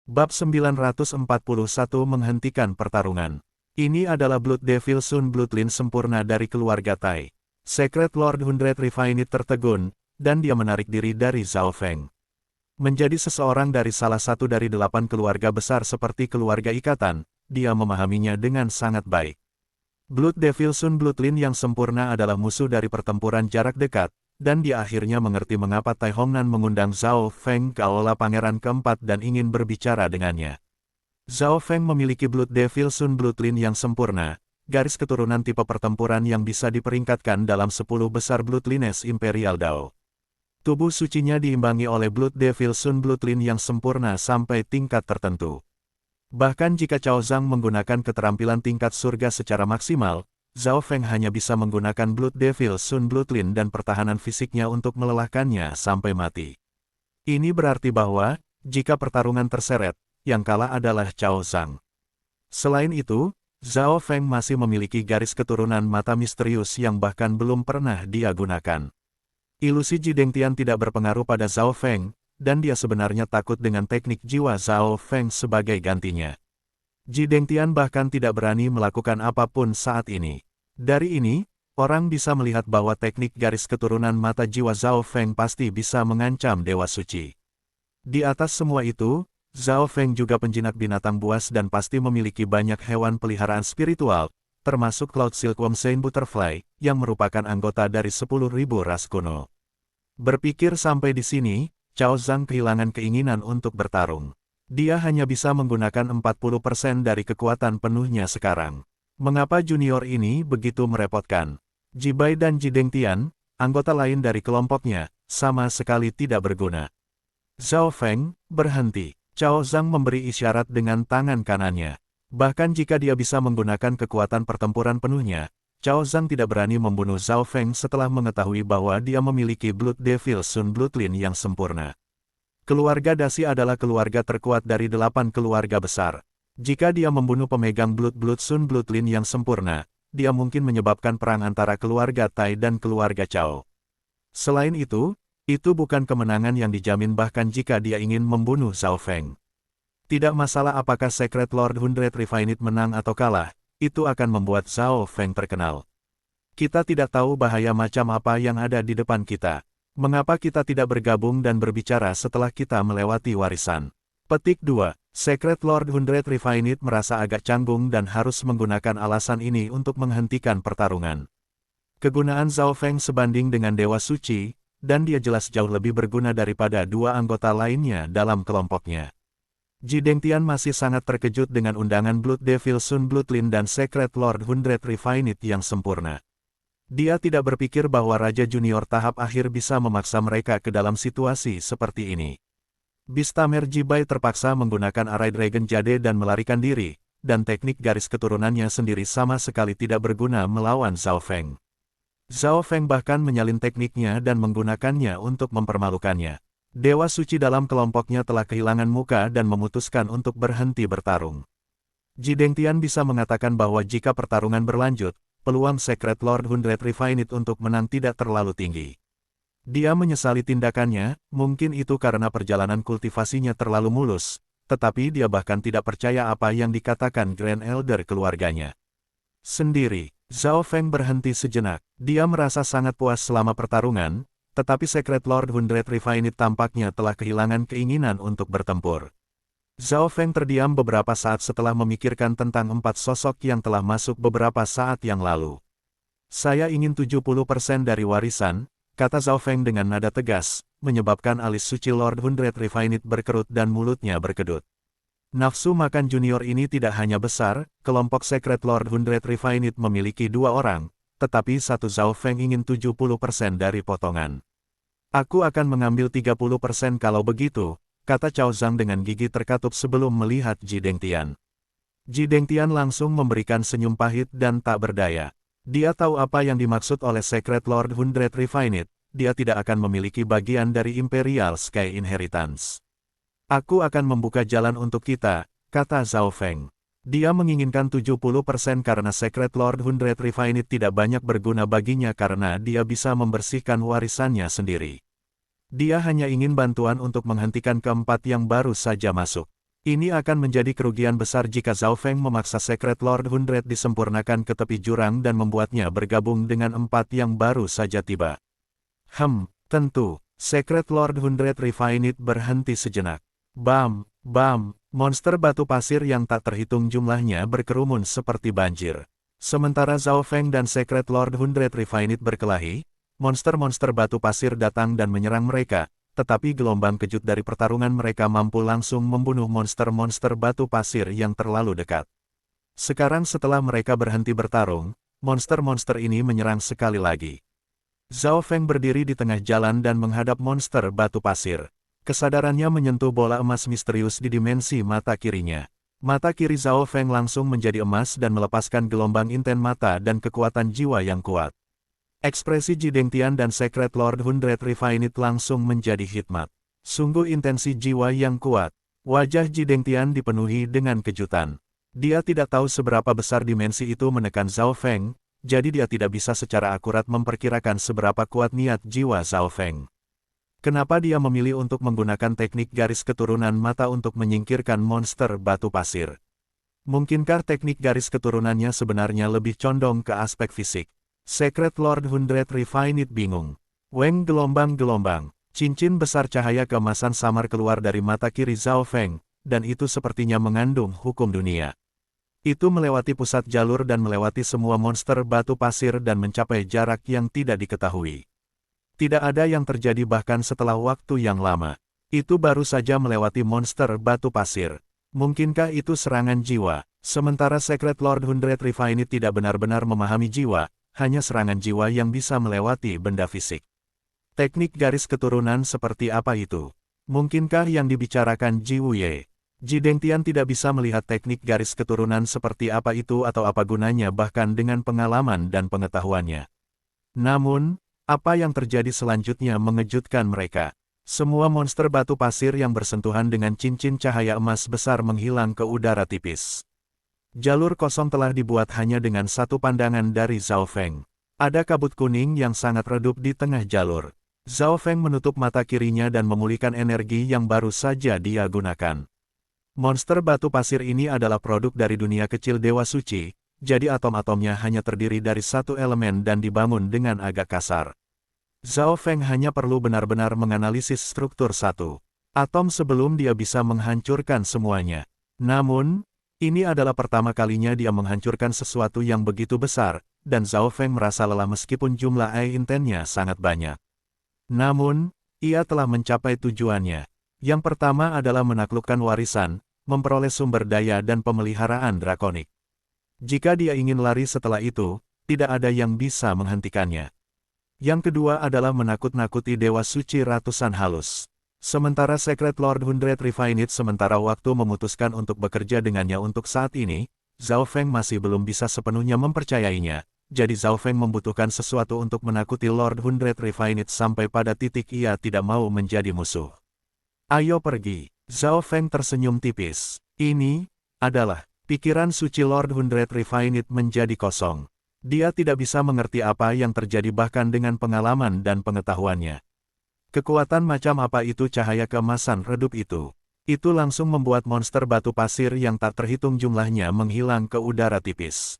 Bab 941 menghentikan pertarungan. Ini adalah Blood Devil Sun Bloodline sempurna dari keluarga Tai. Secret Lord Hundred Refined tertegun, dan dia menarik diri dari Zhao Feng. Menjadi seseorang dari salah satu dari 8 keluarga besar seperti keluarga ikatan, dia memahaminya dengan sangat baik. Blood Devil Sun Bloodline yang sempurna adalah musuh dari pertempuran jarak dekat, dan dia akhirnya mengerti mengapa Tai Hongnan mengundang Zhao Feng ke aula pangeran keempat dan ingin berbicara dengannya. Zhao Feng memiliki Blood Devil Sun Bloodline yang sempurna, garis keturunan tipe pertempuran yang bisa diperingkatkan dalam 10 besar Bloodlines Imperial Dao. Tubuh sucinya diimbangi oleh Blood Devil Sun Bloodline yang sempurna sampai tingkat tertentu. Bahkan jika Cao Zhang menggunakan keterampilan tingkat surga secara maksimal, Zhao Feng hanya bisa menggunakan Blood Devil Sun Bloodline dan pertahanan fisiknya untuk melelahkannya sampai mati. Ini berarti bahwa, jika pertarungan terseret, yang kalah adalah Cao Zhang. Selain itu, Zhao Feng masih memiliki garis keturunan mata misterius yang bahkan belum pernah dia gunakan. Ilusi Ji Dengtian tidak berpengaruh pada Zhao Feng, dan dia sebenarnya takut dengan teknik jiwa Zhao Feng sebagai gantinya. Ji Dengtian bahkan tidak berani melakukan apapun saat ini. Dari ini, orang bisa melihat bahwa teknik garis keturunan mata jiwa Zhao Feng pasti bisa mengancam Dewa Suci. Di atas semua itu, Zhao Feng juga penjinak binatang buas dan pasti memiliki banyak hewan peliharaan spiritual, termasuk Cloud Silkworm Saint Butterfly, yang merupakan anggota dari 10.000 ras kuno. Berpikir sampai di sini, Cao Zhang kehilangan keinginan untuk bertarung. Dia hanya bisa menggunakan 40% dari kekuatan penuhnya sekarang. Mengapa junior ini begitu merepotkan? Ji Bai dan Ji Dengtian, anggota lain dari kelompoknya, sama sekali tidak berguna. Zhao Feng, berhenti. Cao Zhang memberi isyarat dengan tangan kanannya. Bahkan jika dia bisa menggunakan kekuatan pertempuran penuhnya, Cao Zhang tidak berani membunuh Zhao Feng setelah mengetahui bahwa dia memiliki Blood Devil Sun Bloodline yang sempurna. Keluarga Dasi adalah keluarga terkuat dari 8 keluarga besar. Jika dia membunuh pemegang Blood Sun Bloodline yang sempurna, dia mungkin menyebabkan perang antara keluarga Tai dan keluarga Cao. Selain itu bukan kemenangan yang dijamin bahkan jika dia ingin membunuh Zhao Feng. Tidak masalah apakah Secret Lord Hundred Refined menang atau kalah, itu akan membuat Zhao Feng terkenal. Kita tidak tahu bahaya macam apa yang ada di depan kita. Mengapa kita tidak bergabung dan berbicara setelah kita melewati warisan? Petik 2. Secret Lord Hundred Refined merasa agak canggung dan harus menggunakan alasan ini untuk menghentikan pertarungan. Kegunaan Zhao Feng sebanding dengan Dewa Suci, dan dia jelas jauh lebih berguna daripada 2 anggota lainnya dalam kelompoknya. Ji Dengtian masih sangat terkejut dengan undangan Blood Devil Sun Bloodline dan Secret Lord Hundred Refined yang sempurna. Dia tidak berpikir bahwa Raja Junior tahap akhir bisa memaksa mereka ke dalam situasi seperti ini. Bistamer Ji Bai terpaksa menggunakan arai Dragon Jade dan melarikan diri, dan teknik garis keturunannya sendiri sama sekali tidak berguna melawan Zhao Feng. Zhao Feng bahkan menyalin tekniknya dan menggunakannya untuk mempermalukannya. Dewa Suci dalam kelompoknya telah kehilangan muka dan memutuskan untuk berhenti bertarung. Ji Dengtian bisa mengatakan bahwa jika pertarungan berlanjut, peluang Secret Lord Hundred Refined untuk menang tidak terlalu tinggi. Dia menyesali tindakannya, mungkin itu karena perjalanan kultivasinya terlalu mulus, tetapi dia bahkan tidak percaya apa yang dikatakan Grand Elder keluarganya. Sendiri, Zhao Feng berhenti sejenak. Dia merasa sangat puas selama pertarungan, tetapi Secret Lord Hundred Refined tampaknya telah kehilangan keinginan untuk bertempur. Zhao Feng terdiam beberapa saat setelah memikirkan tentang 4 sosok yang telah masuk beberapa saat yang lalu. Saya ingin 70% dari warisan, kata Zhao Feng dengan nada tegas, menyebabkan alis suci Lord Hundred Refined berkerut dan mulutnya berkedut. Nafsu makan junior ini tidak hanya besar, kelompok Secret Lord Hundred Refined memiliki 2 orang, tetapi satu Zhao Feng ingin 70% dari potongan. Aku akan mengambil 30% kalau begitu, kata Cao Zhang dengan gigi terkatup sebelum melihat Ji Dengtian. Ji Dengtian langsung memberikan senyum pahit dan tak berdaya. Dia tahu apa yang dimaksud oleh Secret Lord Hundred Refined, dia tidak akan memiliki bagian dari Imperial Sky Inheritance. Aku akan membuka jalan untuk kita, kata Zhao Feng. Dia menginginkan 70% karena Secret Lord Hundred Refined tidak banyak berguna baginya karena dia bisa membersihkan warisannya sendiri. Dia hanya ingin bantuan untuk menghentikan keempat yang baru saja masuk. Ini akan menjadi kerugian besar jika Zhao Feng memaksa Secret Lord 100 disempurnakan ke tepi jurang dan membuatnya bergabung dengan 4 yang baru saja tiba. Tentu. Secret Lord 100 Refined berhenti sejenak. Bam, bam, monster batu pasir yang tak terhitung jumlahnya berkerumun seperti banjir. Sementara Zhao Feng dan Secret Lord 100 Refined berkelahi, monster-monster batu pasir datang dan menyerang mereka. Tetapi gelombang kejut dari pertarungan mereka mampu langsung membunuh monster-monster batu pasir yang terlalu dekat. Sekarang setelah mereka berhenti bertarung, monster-monster ini menyerang sekali lagi. Zhao Feng berdiri di tengah jalan dan menghadap monster batu pasir. Kesadarannya menyentuh bola emas misterius di dimensi mata kirinya. Mata kiri Zhao Feng langsung menjadi emas dan melepaskan gelombang inten mata dan kekuatan jiwa yang kuat. Ekspresi Ji Dengtian dan Secret Lord 100 Refined langsung menjadi hikmat. Sungguh intensi jiwa yang kuat. Wajah Ji Dengtian dipenuhi dengan kejutan. Dia tidak tahu seberapa besar dimensi itu menekan Zhao Feng, jadi dia tidak bisa secara akurat memperkirakan seberapa kuat niat jiwa Zhao Feng. Kenapa dia memilih untuk menggunakan teknik garis keturunan mata untuk menyingkirkan monster batu pasir? Mungkinkah teknik garis keturunannya sebenarnya lebih condong ke aspek fisik? Secret Lord 100 Refined bingung. Weng gelombang-gelombang. Cincin besar cahaya keemasan samar keluar dari mata kiri Zhao Feng, dan itu sepertinya mengandung hukum dunia. Itu melewati pusat jalur dan melewati semua monster batu pasir dan mencapai jarak yang tidak diketahui. Tidak ada yang terjadi bahkan setelah waktu yang lama. Itu baru saja melewati monster batu pasir. Mungkinkah itu serangan jiwa? Sementara Secret Lord 100 Refined tidak benar-benar memahami jiwa, hanya serangan jiwa yang bisa melewati benda fisik. Teknik garis keturunan seperti apa itu? Mungkinkah yang dibicarakan Ji Wuye? Ji Dengtian tidak bisa melihat teknik garis keturunan seperti apa itu atau apa gunanya bahkan dengan pengalaman dan pengetahuannya. Namun, apa yang terjadi selanjutnya mengejutkan mereka. Semua monster batu pasir yang bersentuhan dengan cincin cahaya emas besar menghilang ke udara tipis. Jalur kosong telah dibuat hanya dengan satu pandangan dari Zhao Feng. Ada kabut kuning yang sangat redup di tengah jalur. Zhao Feng menutup mata kirinya dan memulihkan energi yang baru saja dia gunakan. Monster batu pasir ini adalah produk dari dunia kecil Dewa Suci, jadi atom-atomnya hanya terdiri dari satu elemen dan dibangun dengan agak kasar. Zhao Feng hanya perlu benar-benar menganalisis struktur satu atom sebelum dia bisa menghancurkan semuanya. Namun, ini adalah pertama kalinya dia menghancurkan sesuatu yang begitu besar, dan Zhao Feng merasa lelah meskipun jumlah AI intennya sangat banyak. Namun, ia telah mencapai tujuannya. Yang pertama adalah menaklukkan warisan, memperoleh sumber daya dan pemeliharaan drakonik. Jika dia ingin lari setelah itu, tidak ada yang bisa menghentikannya. Yang kedua adalah menakut-nakuti Dewa Suci ratusan halus. Sementara Secret Lord 100 Refined sementara waktu memutuskan untuk bekerja dengannya untuk saat ini, Zhao Feng masih belum bisa sepenuhnya mempercayainya, jadi Zhao Feng membutuhkan sesuatu untuk menakuti Lord 100 Refined sampai pada titik ia tidak mau menjadi musuh. Ayo pergi. Zhao Feng tersenyum tipis. Ini adalah pikiran suci Lord 100 Refined menjadi kosong. Dia tidak bisa mengerti apa yang terjadi bahkan dengan pengalaman dan pengetahuannya. Kekuatan macam apa itu cahaya keemasan redup itu? Itu langsung membuat monster batu pasir yang tak terhitung jumlahnya menghilang ke udara tipis.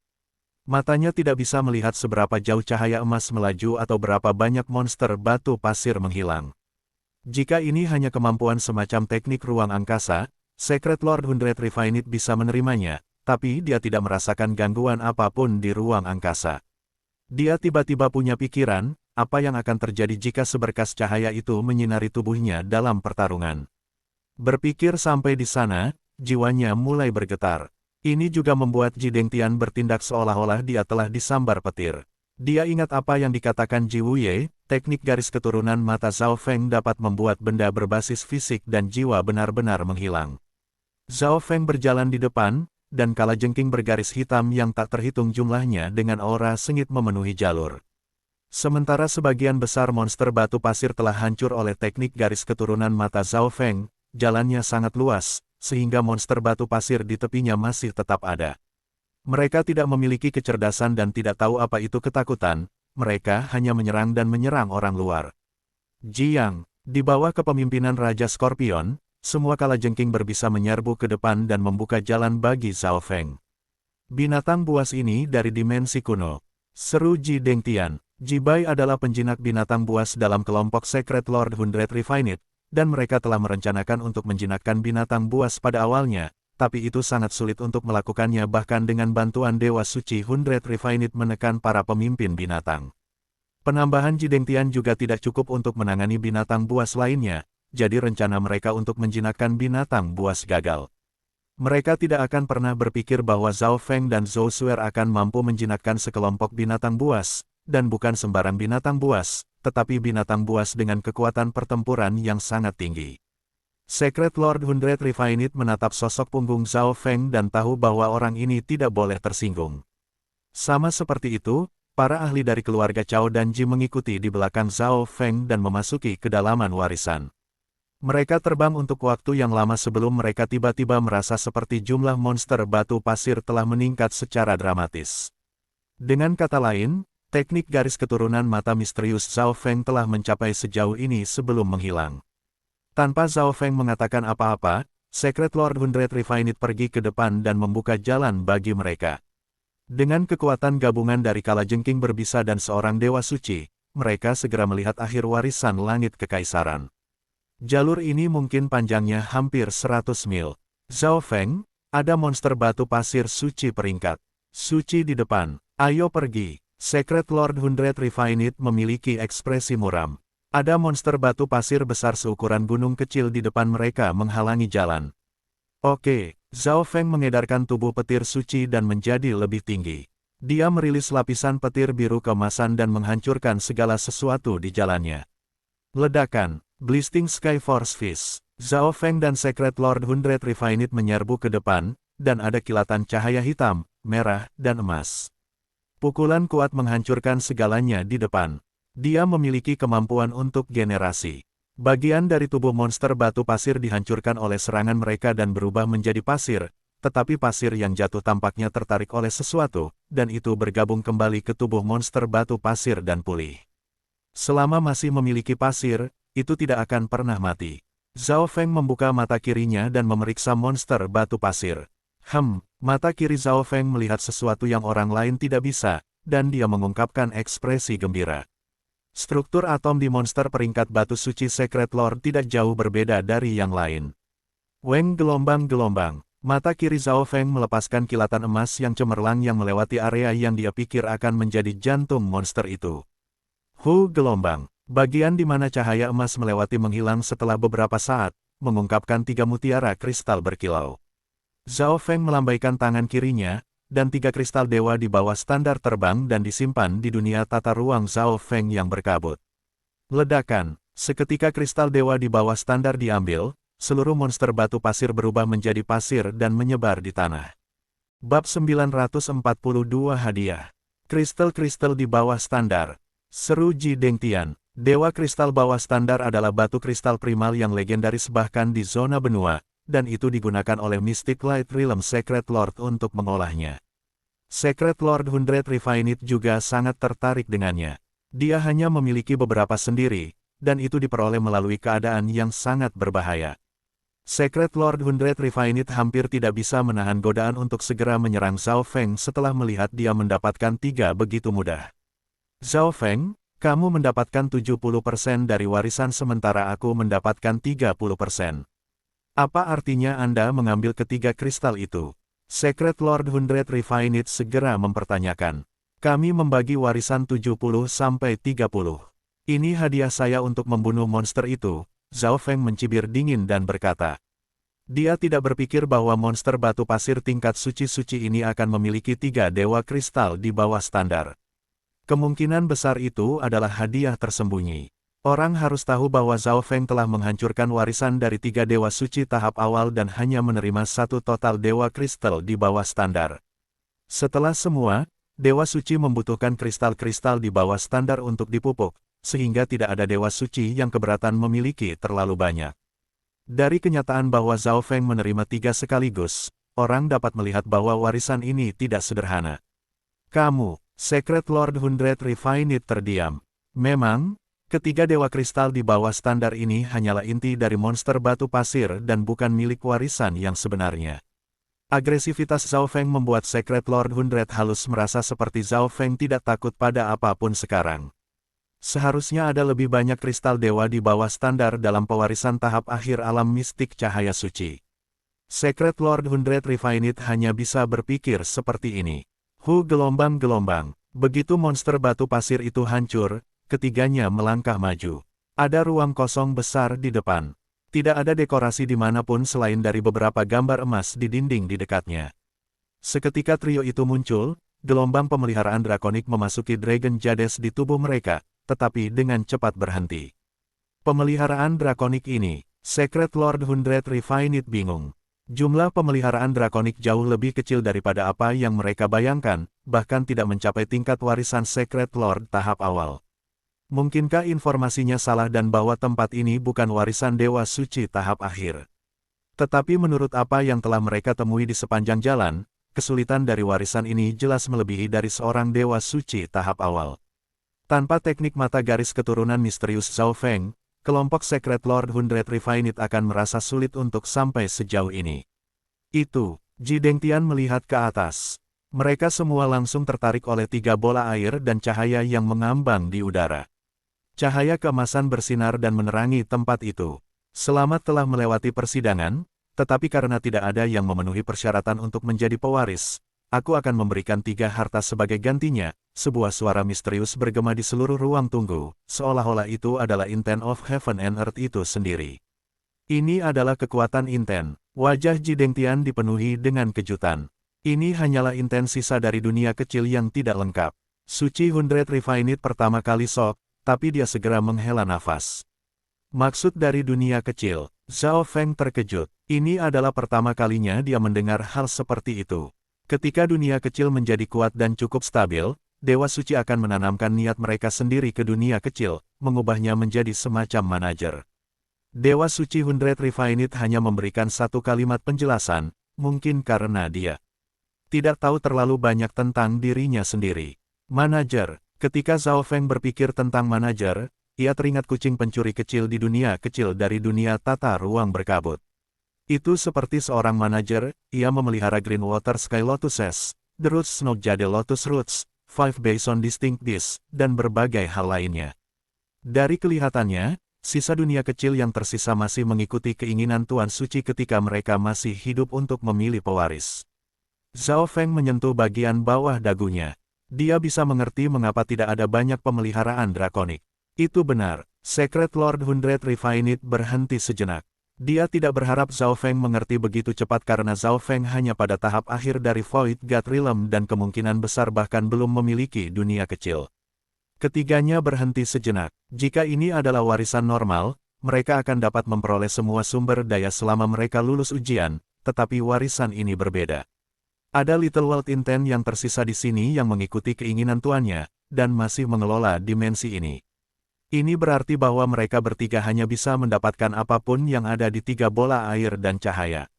Matanya tidak bisa melihat seberapa jauh cahaya emas melaju atau berapa banyak monster batu pasir menghilang. Jika ini hanya kemampuan semacam teknik ruang angkasa, Secret Lord 100 Refined bisa menerimanya, tapi dia tidak merasakan gangguan apapun di ruang angkasa. Dia tiba-tiba punya pikiran, apa yang akan terjadi jika seberkas cahaya itu menyinari tubuhnya dalam pertarungan. Berpikir sampai di sana, jiwanya mulai bergetar. Ini juga membuat Ji Dengtian bertindak seolah-olah dia telah disambar petir. Dia ingat apa yang dikatakan Ji Wuye, teknik garis keturunan mata Zhao Feng dapat membuat benda berbasis fisik dan jiwa benar-benar menghilang. Zhao Feng berjalan di depan, dan kalajengking bergaris hitam yang tak terhitung jumlahnya dengan aura sengit memenuhi jalur. Sementara sebagian besar monster batu pasir telah hancur oleh teknik garis keturunan mata Zhao Feng, jalannya sangat luas, sehingga monster batu pasir di tepinya masih tetap ada. Mereka tidak memiliki kecerdasan dan tidak tahu apa itu ketakutan, mereka hanya menyerang dan menyerang orang luar. Jiang, di bawah kepemimpinan Raja Scorpion, semua kalajengking berbisa menyerbu ke depan dan membuka jalan bagi Zhao Feng. Binatang buas ini dari dimensi kuno. Seru Ji Dengtian. Ji Bai adalah penjinak binatang buas dalam kelompok Secret Lord Hundred Refined, dan mereka telah merencanakan untuk menjinakkan binatang buas pada awalnya, tapi itu sangat sulit untuk melakukannya bahkan dengan bantuan Dewa Suci Hundred Refined menekan para pemimpin binatang. Penambahan Ji Dengtian juga tidak cukup untuk menangani binatang buas lainnya, jadi rencana mereka untuk menjinakkan binatang buas gagal. Mereka tidak akan pernah berpikir bahwa Zhao Feng dan Zhou Suer akan mampu menjinakkan sekelompok binatang buas, dan bukan sembarang binatang buas, tetapi binatang buas dengan kekuatan pertempuran yang sangat tinggi. Secret Lord Hundred Refined menatap sosok punggung Zhao Feng dan tahu bahwa orang ini tidak boleh tersinggung. Sama seperti itu, para ahli dari keluarga Cao dan Ji mengikuti di belakang Zhao Feng dan memasuki kedalaman warisan. Mereka terbang untuk waktu yang lama sebelum mereka tiba-tiba merasa seperti jumlah monster batu pasir telah meningkat secara dramatis. Dengan kata lain, teknik garis keturunan mata misterius Zhao Feng telah mencapai sejauh ini sebelum menghilang. Tanpa Zhao Feng mengatakan apa-apa, Secret Lord Hundred Refined pergi ke depan dan membuka jalan bagi mereka. Dengan kekuatan gabungan dari kalajengking berbisa dan seorang dewa suci, mereka segera melihat akhir warisan langit kekaisaran. Jalur ini mungkin panjangnya hampir 100 mil. Zhao Feng, ada monster batu pasir suci peringkat. Suci di depan, ayo pergi. Secret Lord Hundred Refined memiliki ekspresi muram. Ada monster batu pasir besar seukuran gunung kecil di depan mereka menghalangi jalan. Oke, Zhao Feng mengedarkan tubuh petir suci dan menjadi lebih tinggi. Dia merilis lapisan petir biru keemasan dan menghancurkan segala sesuatu di jalannya. Ledakan. Blisting Sky Force Fist. Zhao Feng dan Secret Lord Hundred Refined menyerbu ke depan, dan ada kilatan cahaya hitam, merah, dan emas. Pukulan kuat menghancurkan segalanya di depan. Dia memiliki kemampuan untuk generasi. Bagian dari tubuh monster batu pasir dihancurkan oleh serangan mereka dan berubah menjadi pasir, tetapi pasir yang jatuh tampaknya tertarik oleh sesuatu, dan itu bergabung kembali ke tubuh monster batu pasir dan pulih. Selama masih memiliki pasir, itu tidak akan pernah mati. Zhao Feng membuka mata kirinya dan memeriksa monster batu pasir. Mata kiri Zhao Feng melihat sesuatu yang orang lain tidak bisa, dan dia mengungkapkan ekspresi gembira. Struktur atom di monster peringkat batu suci Secret Lord tidak jauh berbeda dari yang lain. Weng gelombang-gelombang. Mata kiri Zhao Feng melepaskan kilatan emas yang cemerlang yang melewati area yang dia pikir akan menjadi jantung monster itu. Gelombang. Bagian di mana cahaya emas melewati menghilang setelah beberapa saat, mengungkapkan 3 mutiara kristal berkilau. Zhao Feng melambaikan tangan kirinya, dan 3 kristal dewa di bawah standar terbang dan disimpan di dunia tata ruang Zhao Feng yang berkabut. Ledakan. Seketika kristal dewa di bawah standar diambil, seluruh monster batu pasir berubah menjadi pasir dan menyebar di tanah. Bab 942 Hadiah. Kristal-kristal di bawah standar. Seru Ji Dengtian. Dewa kristal bawah standar adalah batu kristal primal yang legendaris bahkan di zona benua, dan itu digunakan oleh Mystic Light Realm Secret Lord untuk mengolahnya. Secret Lord Hundred Refined juga sangat tertarik dengannya. Dia hanya memiliki beberapa sendiri, dan itu diperoleh melalui keadaan yang sangat berbahaya. Secret Lord Hundred Refined hampir tidak bisa menahan godaan untuk segera menyerang Zhao Feng setelah melihat dia mendapatkan 3 begitu mudah. Zhao Feng, kamu mendapatkan 70% dari warisan sementara aku mendapatkan 30%. Apa artinya Anda mengambil ketiga kristal itu? Secret Lord Hundred Refined segera mempertanyakan. Kami membagi warisan 70-30. Ini hadiah saya untuk membunuh monster itu. Zhao Feng mencibir dingin dan berkata. Dia tidak berpikir bahwa monster batu pasir tingkat suci-suci ini akan memiliki 3 dewa kristal di bawah standar. Kemungkinan besar itu adalah hadiah tersembunyi. Orang harus tahu bahwa Zhao Feng telah menghancurkan warisan dari 3 dewa suci tahap awal dan hanya menerima 1 total dewa kristal di bawah standar. Setelah semua, dewa suci membutuhkan kristal-kristal di bawah standar untuk dipupuk, sehingga tidak ada dewa suci yang keberatan memiliki terlalu banyak. Dari kenyataan bahwa Zhao Feng menerima 3 sekaligus, orang dapat melihat bahwa warisan ini tidak sederhana. Kamu, Secret Lord Hundred Refined terdiam. Memang, Ketiga dewa kristal di bawah standar ini hanyalah inti dari monster batu pasir dan bukan milik warisan yang sebenarnya. Agresivitas Zhao Feng membuat Secret Lord Hundred halus merasa seperti Zhao Feng tidak takut pada apapun sekarang. Seharusnya ada lebih banyak kristal dewa di bawah standar dalam pewarisan tahap akhir alam mistik cahaya suci. Secret Lord Hundred Refined hanya bisa berpikir seperti ini. Gelombang-gelombang. Begitu monster batu pasir itu hancur, ketiganya melangkah maju. Ada ruang kosong besar di depan. Tidak ada dekorasi dimanapun selain dari beberapa gambar emas di dinding di dekatnya. Seketika trio itu muncul, gelombang pemeliharaan drakonik memasuki Dragon Jades di tubuh mereka, tetapi dengan cepat berhenti. Pemeliharaan drakonik ini, Secret Lord Hundred Refined bingung. Jumlah pemeliharaan drakonik jauh lebih kecil daripada apa yang mereka bayangkan, bahkan tidak mencapai tingkat warisan Secret Lord tahap awal. Mungkinkah informasinya salah dan bahwa tempat ini bukan warisan Dewa Suci tahap akhir? Tetapi menurut apa yang telah mereka temui di sepanjang jalan, kesulitan dari warisan ini jelas melebihi dari seorang Dewa Suci tahap awal. Tanpa teknik mata garis keturunan misterius Zhao Feng, kelompok Secret Lord Hundred Refined akan merasa sulit untuk sampai sejauh ini. Itu, Ji Dengtian melihat ke atas. Mereka semua langsung tertarik oleh tiga bola air dan cahaya yang mengambang di udara. Cahaya keemasan bersinar dan menerangi tempat itu. Selamat telah melewati persidangan, tetapi karena tidak ada yang memenuhi persyaratan untuk menjadi pewaris, aku akan memberikan 3 harta sebagai gantinya. Sebuah suara misterius bergema di seluruh ruang tunggu, seolah-olah itu adalah intent of heaven and earth itu sendiri. Ini adalah kekuatan intent. Wajah Ji Dengtian dipenuhi dengan kejutan. Ini hanyalah intent sisa dari dunia kecil yang tidak lengkap. Suci Hundred Refined pertama kali shock, tapi dia segera menghela nafas. Maksud dari dunia kecil, Zhao Feng terkejut. Ini adalah pertama kalinya dia mendengar hal seperti itu. Ketika dunia kecil menjadi kuat dan cukup stabil, Dewa Suci akan menanamkan niat mereka sendiri ke dunia kecil, mengubahnya menjadi semacam manajer. Dewa Suci Hundred Refined hanya memberikan satu kalimat penjelasan, mungkin karena dia tidak tahu terlalu banyak tentang dirinya sendiri. Manajer. Ketika Zhao Feng berpikir tentang manajer, ia teringat kucing pencuri kecil di dunia kecil dari dunia tata ruang berkabut. Itu seperti seorang manajer, ia memelihara Green Water Sky Lotuses, The Roots Snow Jade Lotus Roots, 5 Bason Distinct Dish, dan berbagai hal lainnya. Dari kelihatannya, sisa dunia kecil yang tersisa masih mengikuti keinginan Tuan Suci ketika mereka masih hidup untuk memilih pewaris. Zhao Feng menyentuh bagian bawah dagunya. Dia bisa mengerti mengapa tidak ada banyak pemeliharaan drakonik. Itu benar, Secret Lord Hundred Refined berhenti sejenak. Dia tidak berharap Zhao Feng mengerti begitu cepat karena Zhao Feng hanya pada tahap akhir dari Void God Realm dan kemungkinan besar bahkan belum memiliki dunia kecil. Ketiganya berhenti sejenak. Jika ini adalah warisan normal, mereka akan dapat memperoleh semua sumber daya selama mereka lulus ujian, tetapi warisan ini berbeda. Ada Little World Intent yang tersisa di sini yang mengikuti keinginan tuannya, dan masih mengelola dimensi ini. Ini berarti bahwa mereka bertiga hanya bisa mendapatkan apapun yang ada di 3 bola air dan cahaya.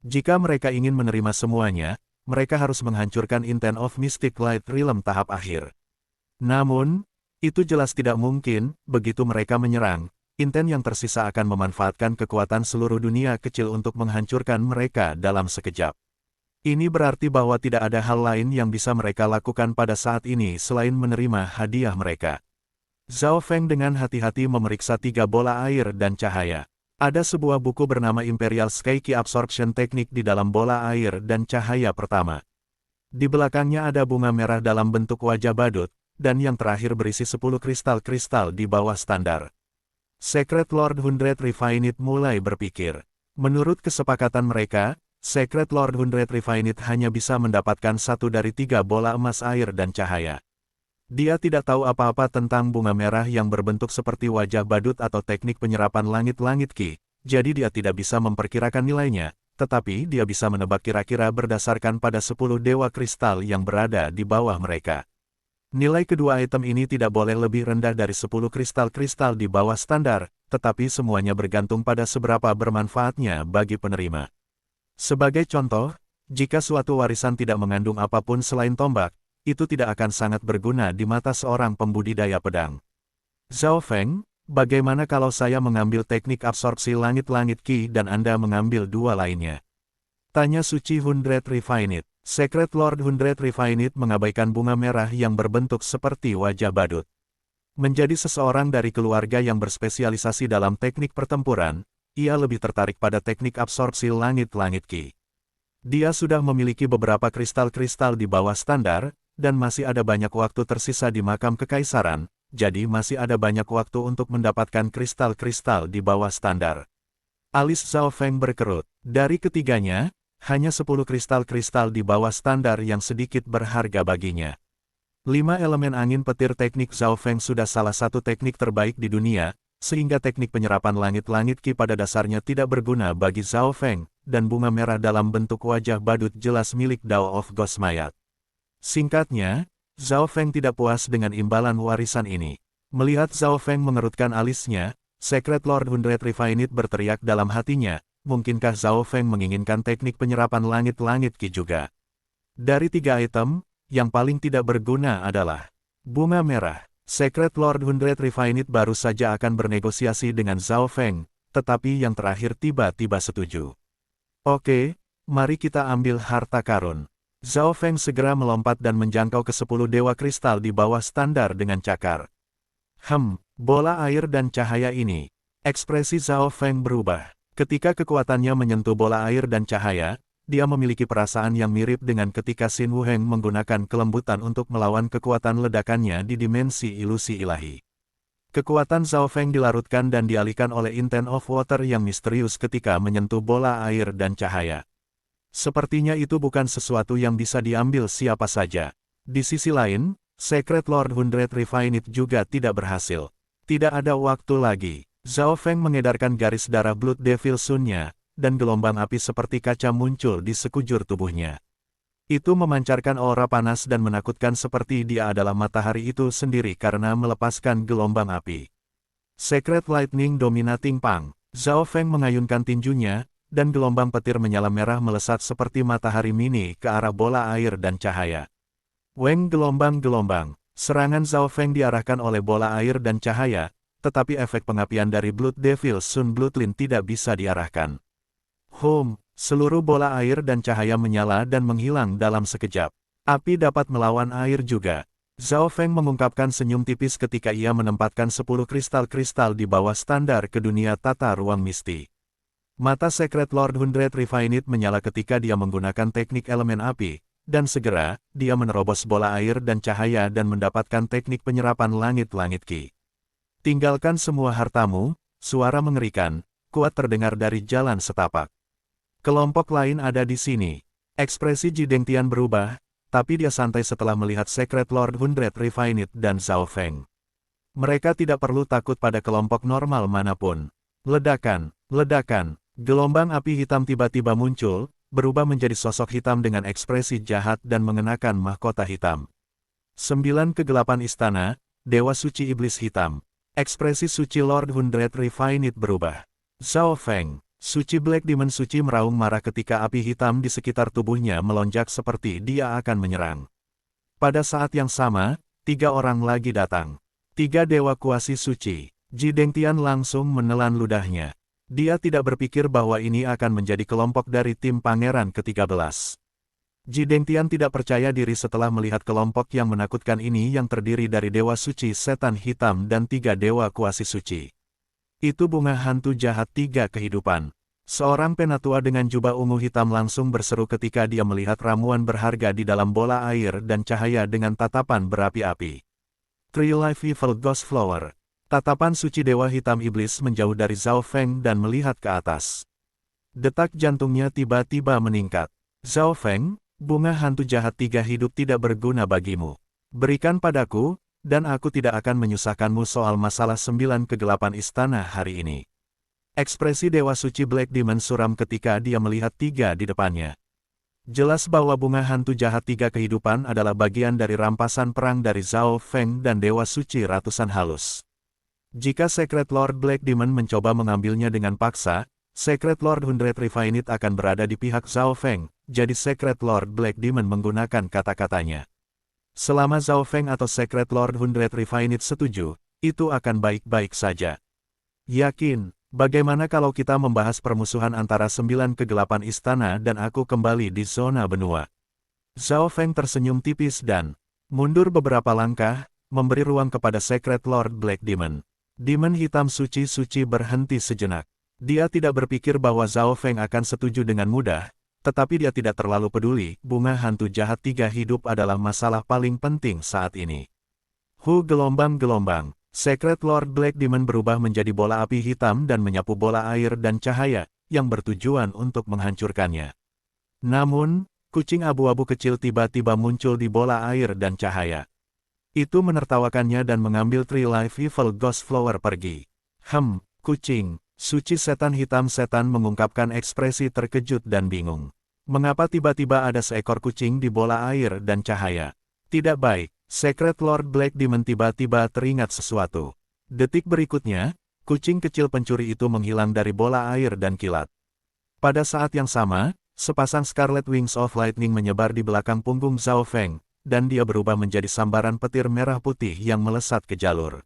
Jika mereka ingin menerima semuanya, mereka harus menghancurkan Intent of Mystic Light Realm tahap akhir. Namun, itu jelas tidak mungkin. Begitu mereka menyerang, Intent yang tersisa akan memanfaatkan kekuatan seluruh dunia kecil untuk menghancurkan mereka dalam sekejap. Ini berarti bahwa tidak ada hal lain yang bisa mereka lakukan pada saat ini selain menerima hadiah mereka. Zhao Feng dengan hati-hati memeriksa 3 bola air dan cahaya. Ada sebuah buku bernama Imperial Sky Key Absorption Technique di dalam bola air dan cahaya pertama. Di belakangnya ada bunga merah dalam bentuk wajah badut, dan yang terakhir berisi 10 kristal-kristal di bawah standar. Secret Lord Hundred Refined mulai berpikir. Menurut kesepakatan mereka, Secret Lord Hundred Refined hanya bisa mendapatkan 1 dari 3 bola emas air dan cahaya. Dia tidak tahu apa-apa tentang bunga merah yang berbentuk seperti wajah badut atau teknik penyerapan langit-langit Ki, jadi dia tidak bisa memperkirakan nilainya, tetapi dia bisa menebak kira-kira berdasarkan pada 10 dewa kristal yang berada di bawah mereka. Nilai kedua item ini tidak boleh lebih rendah dari 10 kristal-kristal di bawah standar, tetapi semuanya bergantung pada seberapa bermanfaatnya bagi penerima. Sebagai contoh, jika suatu warisan tidak mengandung apapun selain tombak, itu tidak akan sangat berguna di mata seorang pembudidaya pedang. Zhao Feng, bagaimana kalau saya mengambil teknik absorpsi langit-langit Qi dan Anda mengambil dua lainnya? Tanya Suci Hundred Refined. Secret Lord Hundred Refined mengabaikan bunga merah yang berbentuk seperti wajah badut. Menjadi seseorang dari keluarga yang berspesialisasi dalam teknik pertempuran, ia lebih tertarik pada teknik absorpsi langit-langit Qi. Dia sudah memiliki beberapa kristal-kristal di bawah standar, dan masih ada banyak waktu tersisa di makam kekaisaran, jadi masih ada banyak waktu untuk mendapatkan kristal-kristal di bawah standar. Alis Zhao Feng berkerut. Dari ketiganya, hanya 10 kristal-kristal di bawah standar yang sedikit berharga baginya. 5 elemen angin petir teknik Zhao Feng sudah salah satu teknik terbaik di dunia, sehingga teknik penyerapan langit-langit Qi pada dasarnya tidak berguna bagi Zhao Feng, dan bunga merah dalam bentuk wajah badut jelas milik Dao of Gosmayat. Singkatnya, Zhao Feng tidak puas dengan imbalan warisan ini. Melihat Zhao Feng mengerutkan alisnya, Secret Lord Hundred Refined berteriak dalam hatinya, mungkinkah Zhao Feng menginginkan teknik penyerapan langit-langit Qi juga? Dari 3 item, yang paling tidak berguna adalah bunga merah. Secret Lord Hundred Refined baru saja akan bernegosiasi dengan Zhao Feng, tetapi yang terakhir tiba-tiba setuju. Oke, mari kita ambil harta karun. Zhao Feng segera melompat dan menjangkau ke 10 dewa kristal di bawah standar dengan cakar. Bola air dan cahaya ini. Ekspresi Zhao Feng berubah. Ketika kekuatannya menyentuh bola air dan cahaya, dia memiliki perasaan yang mirip dengan ketika Xin Wuheng menggunakan kelembutan untuk melawan kekuatan ledakannya di dimensi ilusi ilahi. Kekuatan Zhao Feng dilarutkan dan dialihkan oleh Intent of Water yang misterius ketika menyentuh bola air dan cahaya. Sepertinya itu bukan sesuatu yang bisa diambil siapa saja. Di sisi lain, Secret Lord Hundred Refined juga tidak berhasil. Tidak ada waktu lagi. Zhao Feng mengedarkan garis darah Blood Devil Sun-nya, dan gelombang api seperti kaca muncul di sekujur tubuhnya. Itu memancarkan aura panas dan menakutkan seperti dia adalah matahari itu sendiri karena melepaskan gelombang api. Secret Lightning Dominating Pang. Zhao Feng mengayunkan tinjunya, dan gelombang petir menyala merah melesat seperti matahari mini ke arah bola air dan cahaya. Weng gelombang-gelombang. Serangan Zhao Feng diarahkan oleh bola air dan cahaya, tetapi efek pengapian dari Blood Devil Sun Bloodline tidak bisa diarahkan. Seluruh bola air dan cahaya menyala dan menghilang dalam sekejap. Api dapat melawan air juga. Zhao Feng mengungkapkan senyum tipis ketika ia menempatkan 10 kristal-kristal di bawah standar ke dunia tata ruang misti. Mata Secret Lord Hundred Refined menyala ketika dia menggunakan teknik elemen api, dan segera, dia menerobos bola air dan cahaya dan mendapatkan teknik penyerapan langit-langit Qi. Tinggalkan semua hartamu, suara mengerikan, kuat terdengar dari jalan setapak. Kelompok lain ada di sini. Ekspresi Ji Dengtian berubah, tapi dia santai setelah melihat Secret Lord Hundred Refined dan Zhao Feng. Mereka tidak perlu takut pada kelompok normal manapun. Ledakan, gelombang api hitam tiba-tiba muncul, berubah menjadi sosok hitam dengan ekspresi jahat dan mengenakan mahkota hitam. 9 kegelapan istana, Dewa Suci Iblis Hitam. Ekspresi Suci Lord Hundred Refined berubah. Zhao Feng, Suci Black Demon Suci meraung marah ketika api hitam di sekitar tubuhnya melonjak seperti dia akan menyerang. Pada saat yang sama, 3 orang lagi datang. 3 dewa kuasi suci. Ji Dengtian langsung menelan ludahnya. Dia tidak berpikir bahwa ini akan menjadi kelompok dari tim Pangeran ke-13. Ji Dengtian tidak percaya diri setelah melihat kelompok yang menakutkan ini yang terdiri dari Dewa Suci Setan Hitam dan 3 Dewa Kuasi Suci. Itu bunga hantu jahat 3 kehidupan. Seorang penatua dengan jubah ungu hitam langsung berseru ketika dia melihat ramuan berharga di dalam bola air dan cahaya dengan tatapan berapi-api. Tree Life Evil Ghost Flower. Tatapan suci Dewa Hitam Iblis menjauh dari Zhao Feng dan melihat ke atas. Detak jantungnya tiba-tiba meningkat. Zhao Feng, bunga hantu jahat 3 hidup tidak berguna bagimu. Berikan padaku, dan aku tidak akan menyusahkanmu soal masalah 9 kegelapan istana hari ini. Ekspresi Dewa Suci Black Demon suram ketika dia melihat 3 di depannya. Jelas bahwa bunga hantu jahat 3 kehidupan adalah bagian dari rampasan perang dari Zhao Feng dan Dewa Suci Ratusan Halus. Jika Secret Lord Black Demon mencoba mengambilnya dengan paksa, Secret Lord Hundred Refined akan berada di pihak Zhao Feng, jadi Secret Lord Black Demon menggunakan kata-katanya. Selama Zhao Feng atau Secret Lord Hundred Refined setuju, itu akan baik-baik saja. Yakin, bagaimana kalau kita membahas permusuhan antara 9 kegelapan istana dan aku kembali di zona benua? Zhao Feng tersenyum tipis dan mundur beberapa langkah, memberi ruang kepada Secret Lord Black Demon. Demon hitam suci-suci berhenti sejenak. Dia tidak berpikir bahwa Zhao Feng akan setuju dengan mudah, tetapi dia tidak terlalu peduli, bunga hantu jahat 3 hidup adalah masalah paling penting saat ini. Gelombang-gelombang, Secret Lord Black Demon berubah menjadi bola api hitam dan menyapu bola air dan cahaya, yang bertujuan untuk menghancurkannya. Namun, kucing abu-abu kecil tiba-tiba muncul di bola air dan cahaya. Itu menertawakannya dan mengambil Tree Life Evil Ghost Flower pergi. Kucing, suci setan hitam setan mengungkapkan ekspresi terkejut dan bingung. Mengapa tiba-tiba ada seekor kucing di bola air dan cahaya? Tidak baik, Secret Lord Black Demon tiba-tiba teringat sesuatu. Detik berikutnya, kucing kecil pencuri itu menghilang dari bola air dan kilat. Pada saat yang sama, sepasang Scarlet Wings of Lightning menyebar di belakang punggung Zhao Feng, dan dia berubah menjadi sambaran petir merah putih yang melesat ke jalur.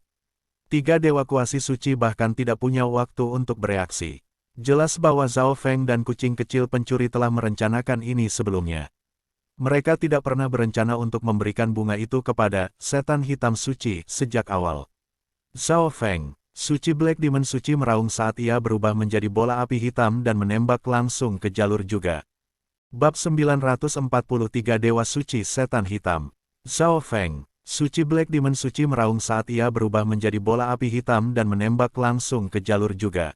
3 dewa kuasi suci bahkan tidak punya waktu untuk bereaksi. Jelas bahwa Zhao Feng dan kucing kecil pencuri telah merencanakan ini sebelumnya. Mereka tidak pernah berencana untuk memberikan bunga itu kepada setan hitam suci sejak awal. Zhao Feng, suci Black Demon suci meraung saat ia berubah menjadi bola api hitam dan menembak langsung ke jalur juga. Bab 943 Dewa Suci Setan Hitam. Zhao Feng, suci Black Demon suci meraung saat ia berubah menjadi bola api hitam dan menembak langsung ke jalur juga.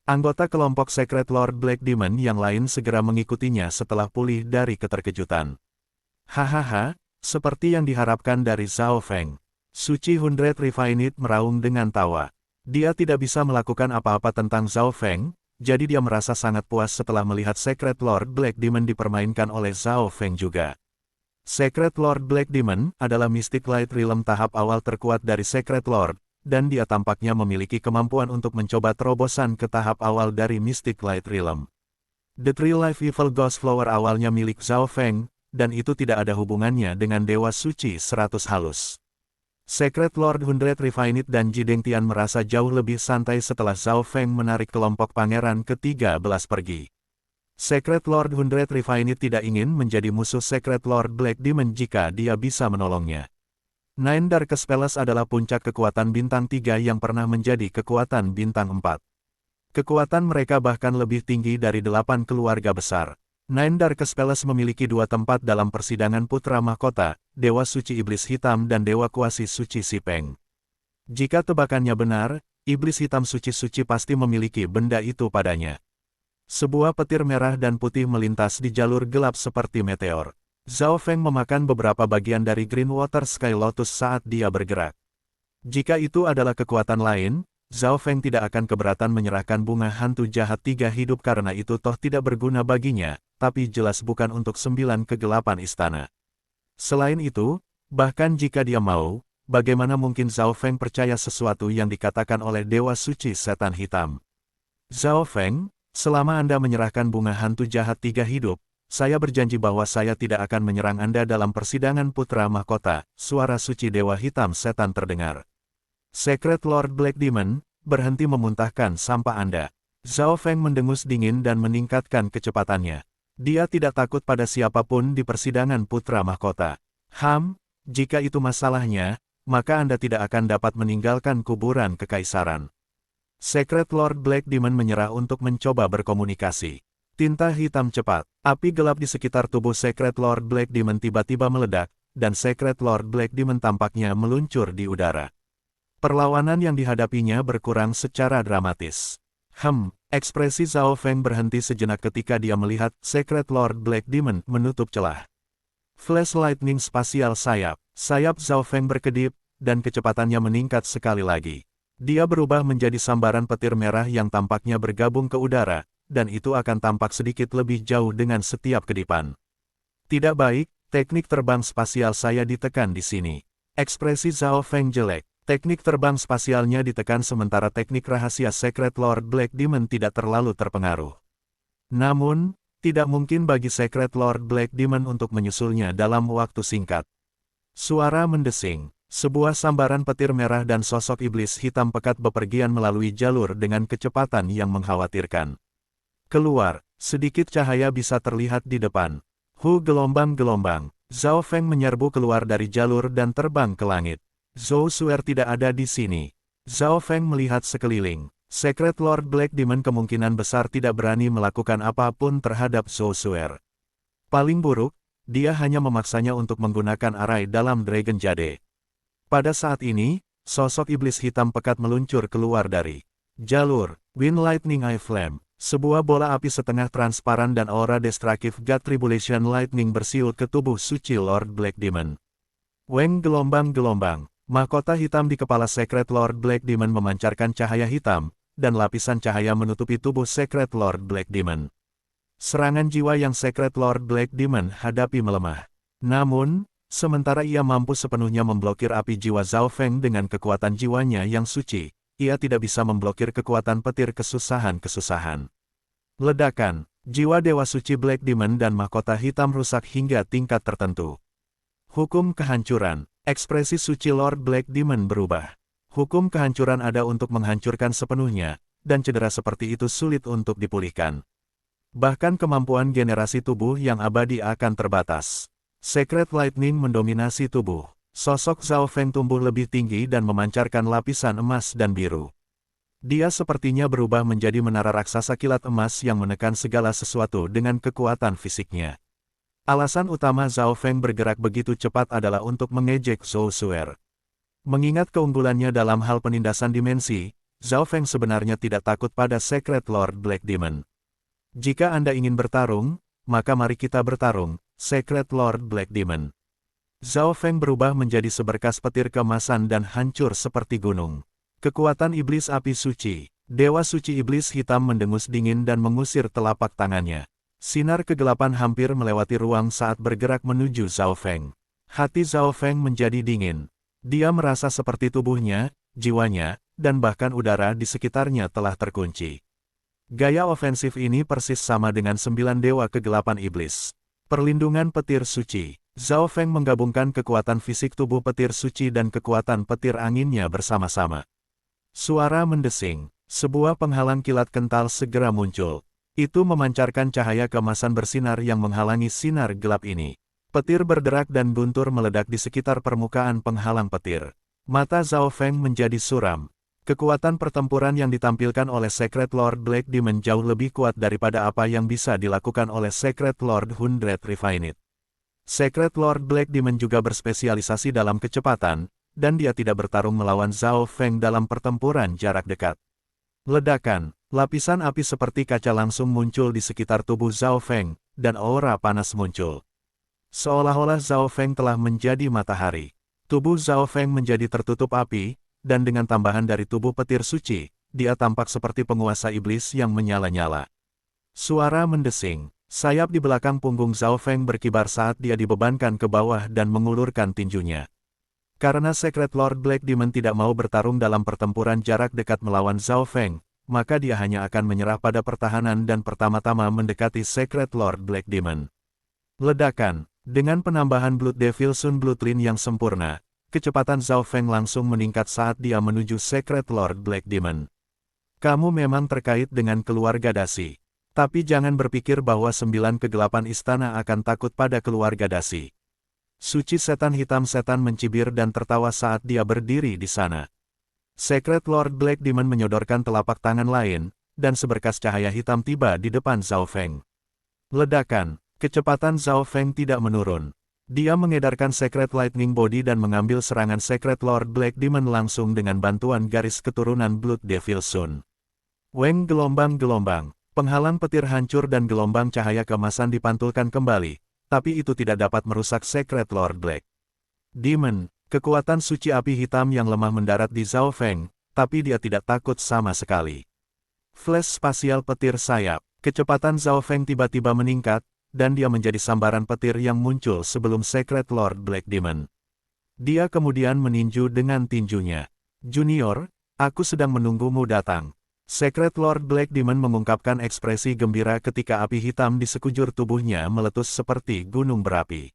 Anggota kelompok Secret Lord Black Demon yang lain segera mengikutinya setelah pulih dari keterkejutan. Hahaha, seperti yang diharapkan dari Zhao Feng. Suci 100 Refined meraung dengan tawa. Dia tidak bisa melakukan apa-apa tentang Zhao Feng, jadi dia merasa sangat puas setelah melihat Secret Lord Black Demon dipermainkan oleh Zhao Feng juga. Secret Lord Black Demon adalah Mystic Light Realm tahap awal terkuat dari Secret Lord, dan dia tampaknya memiliki kemampuan untuk mencoba terobosan ke tahap awal dari Mystic Light Realm. The Tree Life Evil Ghost Flower awalnya milik Zhao Feng, dan itu tidak ada hubungannya dengan Dewa Suci 100 halus. Secret Lord 100 Refined dan Jideng Tian merasa jauh lebih santai setelah Zhao Feng menarik kelompok pangeran ke-13 pergi. Secret Lord 100 Refined tidak ingin menjadi musuh Secret Lord Black Demon jika dia bisa menolongnya. Nine Darkest Palace adalah puncak kekuatan bintang 3 yang pernah menjadi kekuatan bintang 4. Kekuatan mereka bahkan lebih tinggi dari 8 keluarga besar. Nine Darkest Palace memiliki 2 tempat dalam persidangan Putra Mahkota, Dewa Suci Iblis Hitam dan Dewa Kuasi Suci Sipeng. Jika tebakannya benar, Iblis Hitam Suci-Suci pasti memiliki benda itu padanya. Sebuah petir merah dan putih melintas di jalur gelap seperti meteor. Zhao Feng memakan beberapa bagian dari Green Water Sky Lotus saat dia bergerak. Jika itu adalah kekuatan lain, Zhao Feng tidak akan keberatan menyerahkan bunga hantu jahat 3 hidup karena itu toh tidak berguna baginya, tapi jelas bukan untuk 9 kegelapan istana. Selain itu, bahkan jika dia mau, bagaimana mungkin Zhao Feng percaya sesuatu yang dikatakan oleh Dewa Suci Setan Hitam? Zhao Feng, selama Anda menyerahkan bunga hantu jahat 3 hidup, saya berjanji bahwa saya tidak akan menyerang Anda dalam persidangan Putra Mahkota, suara suci Dewa Hitam Setan terdengar. Secret Lord Black Demon, berhenti memuntahkan sampah Anda. Zhao Feng mendengus dingin dan meningkatkan kecepatannya. Dia tidak takut pada siapapun di persidangan Putra Mahkota. Jika itu masalahnya, maka Anda tidak akan dapat meninggalkan kuburan kekaisaran. Secret Lord Black Demon menyerah untuk mencoba berkomunikasi. Tinta hitam cepat, api gelap di sekitar tubuh Secret Lord Black Demon tiba-tiba meledak, dan Secret Lord Black Demon tampaknya meluncur di udara. Perlawanan yang dihadapinya berkurang secara dramatis. Ekspresi Zhao Feng berhenti sejenak ketika dia melihat Secret Lord Black Demon menutup celah. Flash Lightning Spasial Sayap Zhao Feng berkedip, dan kecepatannya meningkat sekali lagi. Dia berubah menjadi sambaran petir merah yang tampaknya bergabung ke udara, dan itu akan tampak sedikit lebih jauh dengan setiap kedipan. Tidak baik, teknik terbang spasial saya ditekan di sini. Ekspresi Zhao Feng jelek. Teknik terbang spasialnya ditekan sementara teknik rahasia Secret Lord Black Demon tidak terlalu terpengaruh. Namun, tidak mungkin bagi Secret Lord Black Demon untuk menyusulnya dalam waktu singkat. Suara mendesing. Sebuah sambaran petir merah dan sosok iblis hitam pekat bepergian melalui jalur dengan kecepatan yang mengkhawatirkan. Keluar, sedikit cahaya bisa terlihat di depan. Gelombang-gelombang. Zhao Feng menyerbu keluar dari jalur dan terbang ke langit. Zhou Suer tidak ada di sini. Zhao Feng melihat sekeliling. Secret Lord Black Demon kemungkinan besar tidak berani melakukan apapun terhadap Zhou Suer. Paling buruk, dia hanya memaksanya untuk menggunakan arai dalam Dragon Jade. Pada saat ini, sosok iblis hitam pekat meluncur keluar dari jalur Wind Lightning Eye Flame. Sebuah bola api setengah transparan dan aura destructive God Tribulation Lightning bersiul ke tubuh suci Lord Black Demon. Weng gelombang-gelombang. Mahkota hitam di kepala Secret Lord Black Demon memancarkan cahaya hitam, dan lapisan cahaya menutupi tubuh Secret Lord Black Demon. Serangan jiwa yang Secret Lord Black Demon hadapi melemah. Namun, sementara ia mampu sepenuhnya memblokir api jiwa Zhao Feng dengan kekuatan jiwanya yang suci, ia tidak bisa memblokir kekuatan petir kesusahan-kesusahan. Ledakan, jiwa Dewa Suci Black Demon dan mahkota hitam rusak hingga tingkat tertentu. Hukum kehancuran, ekspresi suci Lord Black Demon berubah. Hukum kehancuran ada untuk menghancurkan sepenuhnya, dan cedera seperti itu sulit untuk dipulihkan. Bahkan kemampuan generasi tubuh yang abadi akan terbatas. Secret Lightning mendominasi tubuh. Sosok Zhao Feng tumbuh lebih tinggi dan memancarkan lapisan emas dan biru. Dia sepertinya berubah menjadi menara raksasa kilat emas yang menekan segala sesuatu dengan kekuatan fisiknya. Alasan utama Zhao Feng bergerak begitu cepat adalah untuk mengejek Zhou Suer. Mengingat keunggulannya dalam hal penindasan dimensi, Zhao Feng sebenarnya tidak takut pada Secret Lord Black Demon. Jika Anda ingin bertarung, maka mari kita bertarung, Secret Lord Black Demon. Zhao Feng berubah menjadi seberkas petir keemasan dan hancur seperti gunung. Kekuatan iblis api suci, Dewa Suci Iblis Hitam mendengus dingin dan mengusir telapak tangannya. Sinar kegelapan hampir melewati ruang saat bergerak menuju Zhao Feng. Hati Zhao Feng menjadi dingin. Dia merasa seperti tubuhnya, jiwanya, dan bahkan udara di sekitarnya telah terkunci. Gaya ofensif ini persis sama dengan 9 dewa kegelapan iblis. Perlindungan petir suci. Zhao Feng menggabungkan kekuatan fisik tubuh petir suci dan kekuatan petir anginnya bersama-sama. Suara mendesing. Sebuah penghalang kilat kental segera muncul. Itu memancarkan cahaya keemasan bersinar yang menghalangi sinar gelap ini. Petir berderak dan guntur meledak di sekitar permukaan penghalang petir. Mata Zhao Feng menjadi suram. Kekuatan pertempuran yang ditampilkan oleh Secret Lord Black Demon jauh lebih kuat daripada apa yang bisa dilakukan oleh Secret Lord Hundred Refined. Secret Lord Black Demon juga berspesialisasi dalam kecepatan, dan dia tidak bertarung melawan Zhao Feng dalam pertempuran jarak dekat. Ledakan, lapisan api seperti kaca langsung muncul di sekitar tubuh Zhao Feng, dan aura panas muncul. Seolah-olah Zhao Feng telah menjadi matahari. Tubuh Zhao Feng menjadi tertutup api, dan dengan tambahan dari tubuh petir suci, dia tampak seperti penguasa iblis yang menyala-nyala. Suara mendesing. Sayap di belakang punggung Zhao Feng berkibar saat dia dibebankan ke bawah dan mengulurkan tinjunya. Karena Secret Lord Black Demon tidak mau bertarung dalam pertempuran jarak dekat melawan Zhao Feng, maka dia hanya akan menyerah pada pertahanan dan pertama-tama mendekati Secret Lord Black Demon. Ledakan. Dengan penambahan Blood Devil Sun Bloodline yang sempurna, kecepatan Zhao Feng langsung meningkat saat dia menuju Secret Lord Black Demon. Kamu memang terkait dengan keluarga Dasi. Tapi jangan berpikir bahwa 9 kegelapan istana akan takut pada keluarga Dasi. Suci setan hitam setan mencibir dan tertawa saat dia berdiri di sana. Secret Lord Black Demon menyodorkan telapak tangan lain, dan seberkas cahaya hitam tiba di depan Zhao Feng. Ledakan, kecepatan Zhao Feng tidak menurun. Dia mengedarkan Secret Lightning Body dan mengambil serangan Secret Lord Black Demon langsung dengan bantuan garis keturunan Blood Devil Sun. Weng gelombang-gelombang. Penghalang petir hancur dan gelombang cahaya keemasan dipantulkan kembali, tapi itu tidak dapat merusak Secret Lord Black Demon. Kekuatan suci api hitam yang lemah mendarat di Zhao Feng, tapi dia tidak takut sama sekali. Flash spasial petir sayap. Kecepatan Zhao Feng tiba-tiba meningkat, dan dia menjadi sambaran petir yang muncul sebelum Secret Lord Black Demon. Dia kemudian meninju dengan tinjunya. Junior, aku sedang menunggumu datang. Secret Lord Black Demon mengungkapkan ekspresi gembira ketika api hitam di sekujur tubuhnya meletus seperti gunung berapi.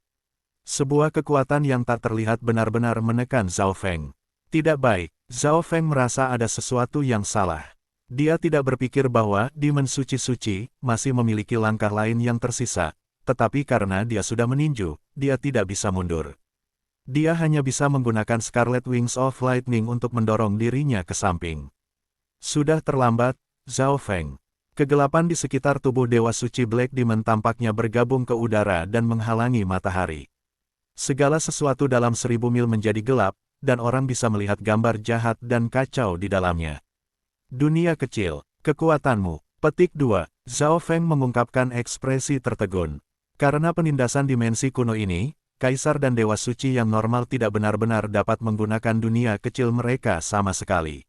Sebuah kekuatan yang tak terlihat benar-benar menekan Zhao Feng. Tidak baik, Zhao Feng merasa ada sesuatu yang salah. Dia tidak berpikir bahwa Demon Suci-Suci masih memiliki langkah lain yang tersisa, tetapi karena dia sudah meninju, dia tidak bisa mundur. Dia hanya bisa menggunakan Scarlet Wings of Lightning untuk mendorong dirinya ke samping. Sudah terlambat, Zhao Feng. Kegelapan di sekitar tubuh Dewa Suci Black Demon tampaknya bergabung ke udara dan menghalangi matahari. Segala sesuatu dalam 1000 mil menjadi gelap, dan orang bisa melihat gambar jahat dan kacau di dalamnya. Dunia kecil, kekuatanmu. Petik 2. Zhao Feng mengungkapkan ekspresi tertegun. Karena penindasan dimensi kuno ini, Kaisar dan Dewa Suci yang normal tidak benar-benar dapat menggunakan dunia kecil mereka sama sekali.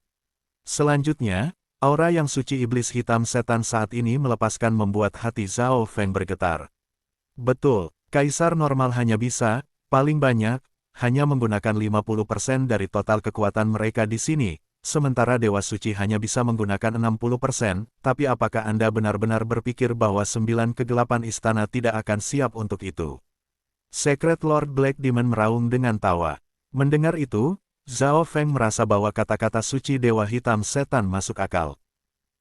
Selanjutnya, aura yang suci iblis hitam setan saat ini melepaskan membuat hati Zhao Feng bergetar. Betul, Kaisar normal hanya bisa, paling banyak, hanya menggunakan 50% dari total kekuatan mereka di sini, sementara Dewa Suci hanya bisa menggunakan 60%, tapi apakah Anda benar-benar berpikir bahwa 9 kegelapan istana tidak akan siap untuk itu? Secret Lord Black Demon meraung dengan tawa. Mendengar itu, Zhao Feng merasa bahwa kata-kata suci Dewa Hitam Setan masuk akal.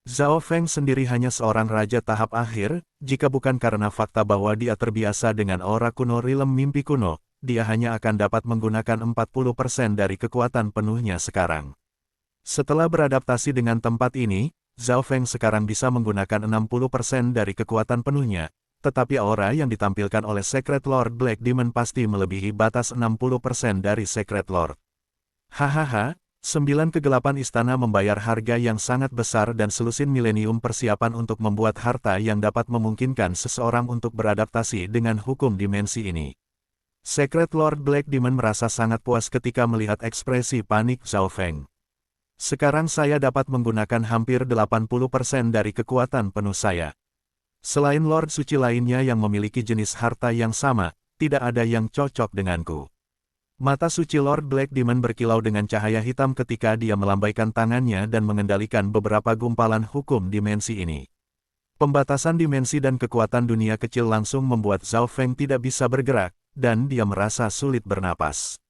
Zhao Feng sendiri hanya seorang raja tahap akhir, jika bukan karena fakta bahwa dia terbiasa dengan aura kuno Realm Mimpi Kuno, dia hanya akan dapat menggunakan 40% dari kekuatan penuhnya sekarang. Setelah beradaptasi dengan tempat ini, Zhao Feng sekarang bisa menggunakan 60% dari kekuatan penuhnya, tetapi aura yang ditampilkan oleh Secret Lord Black Demon pasti melebihi batas 60% dari Secret Lord. Hahaha, 9 kegelapan istana membayar harga yang sangat besar dan selusin milenium persiapan untuk membuat harta yang dapat memungkinkan seseorang untuk beradaptasi dengan hukum dimensi ini. Secret Lord Black Demon merasa sangat puas ketika melihat ekspresi panik Zhao Feng. Sekarang saya dapat menggunakan hampir 80% dari kekuatan penuh saya. Selain Lord Suci lainnya yang memiliki jenis harta yang sama, tidak ada yang cocok denganku. Mata suci Lord Black Demon berkilau dengan cahaya hitam ketika dia melambaikan tangannya dan mengendalikan beberapa gumpalan hukum dimensi ini. Pembatasan dimensi dan kekuatan dunia kecil langsung membuat Zhao Feng tidak bisa bergerak, dan dia merasa sulit bernapas.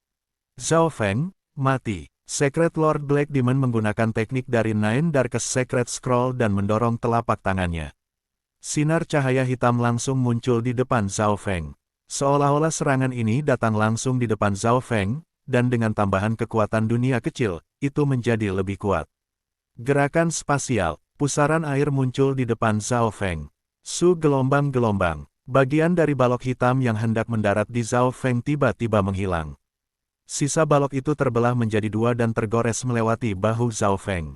Zhao Feng, mati. Secret Lord Black Demon menggunakan teknik dari Nine Darkest Secret Scroll dan mendorong telapak tangannya. Sinar cahaya hitam langsung muncul di depan Zhao Feng. Seolah-olah serangan ini datang langsung di depan Zhao Feng, dan dengan tambahan kekuatan dunia kecil, itu menjadi lebih kuat. Gerakan spasial, pusaran air muncul di depan Zhao Feng. Su gelombang-gelombang, bagian dari balok hitam yang hendak mendarat di Zhao Feng tiba-tiba menghilang. Sisa balok itu terbelah menjadi dua dan tergores melewati bahu Zhao Feng.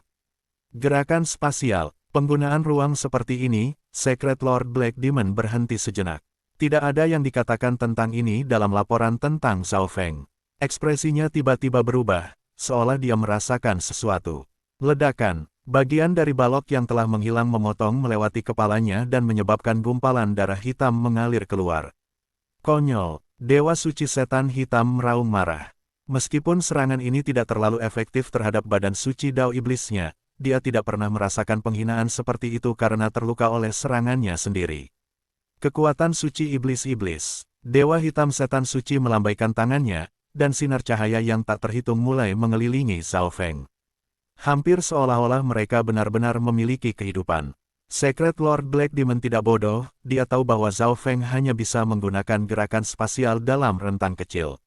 Gerakan spasial, penggunaan ruang seperti ini, Secret Lord Black Demon berhenti sejenak. Tidak ada yang dikatakan tentang ini dalam laporan tentang Zhao Feng. Ekspresinya tiba-tiba berubah, seolah dia merasakan sesuatu. Ledakan, bagian dari balok yang telah menghilang memotong melewati kepalanya dan menyebabkan gumpalan darah hitam mengalir keluar. Konyol, Dewa Suci Setan Hitam meraung marah. Meskipun serangan ini tidak terlalu efektif terhadap badan suci Dao Iblisnya, dia tidak pernah merasakan penghinaan seperti itu karena terluka oleh serangannya sendiri. Kekuatan suci iblis-iblis. Dewa Hitam Setan Suci melambaikan tangannya, dan sinar cahaya yang tak terhitung mulai mengelilingi Zhao Feng. Hampir seolah-olah mereka benar-benar memiliki kehidupan. Secret Lord Black Demon tidak bodoh, dia tahu bahwa Zhao Feng hanya bisa menggunakan gerakan spasial dalam rentang kecil.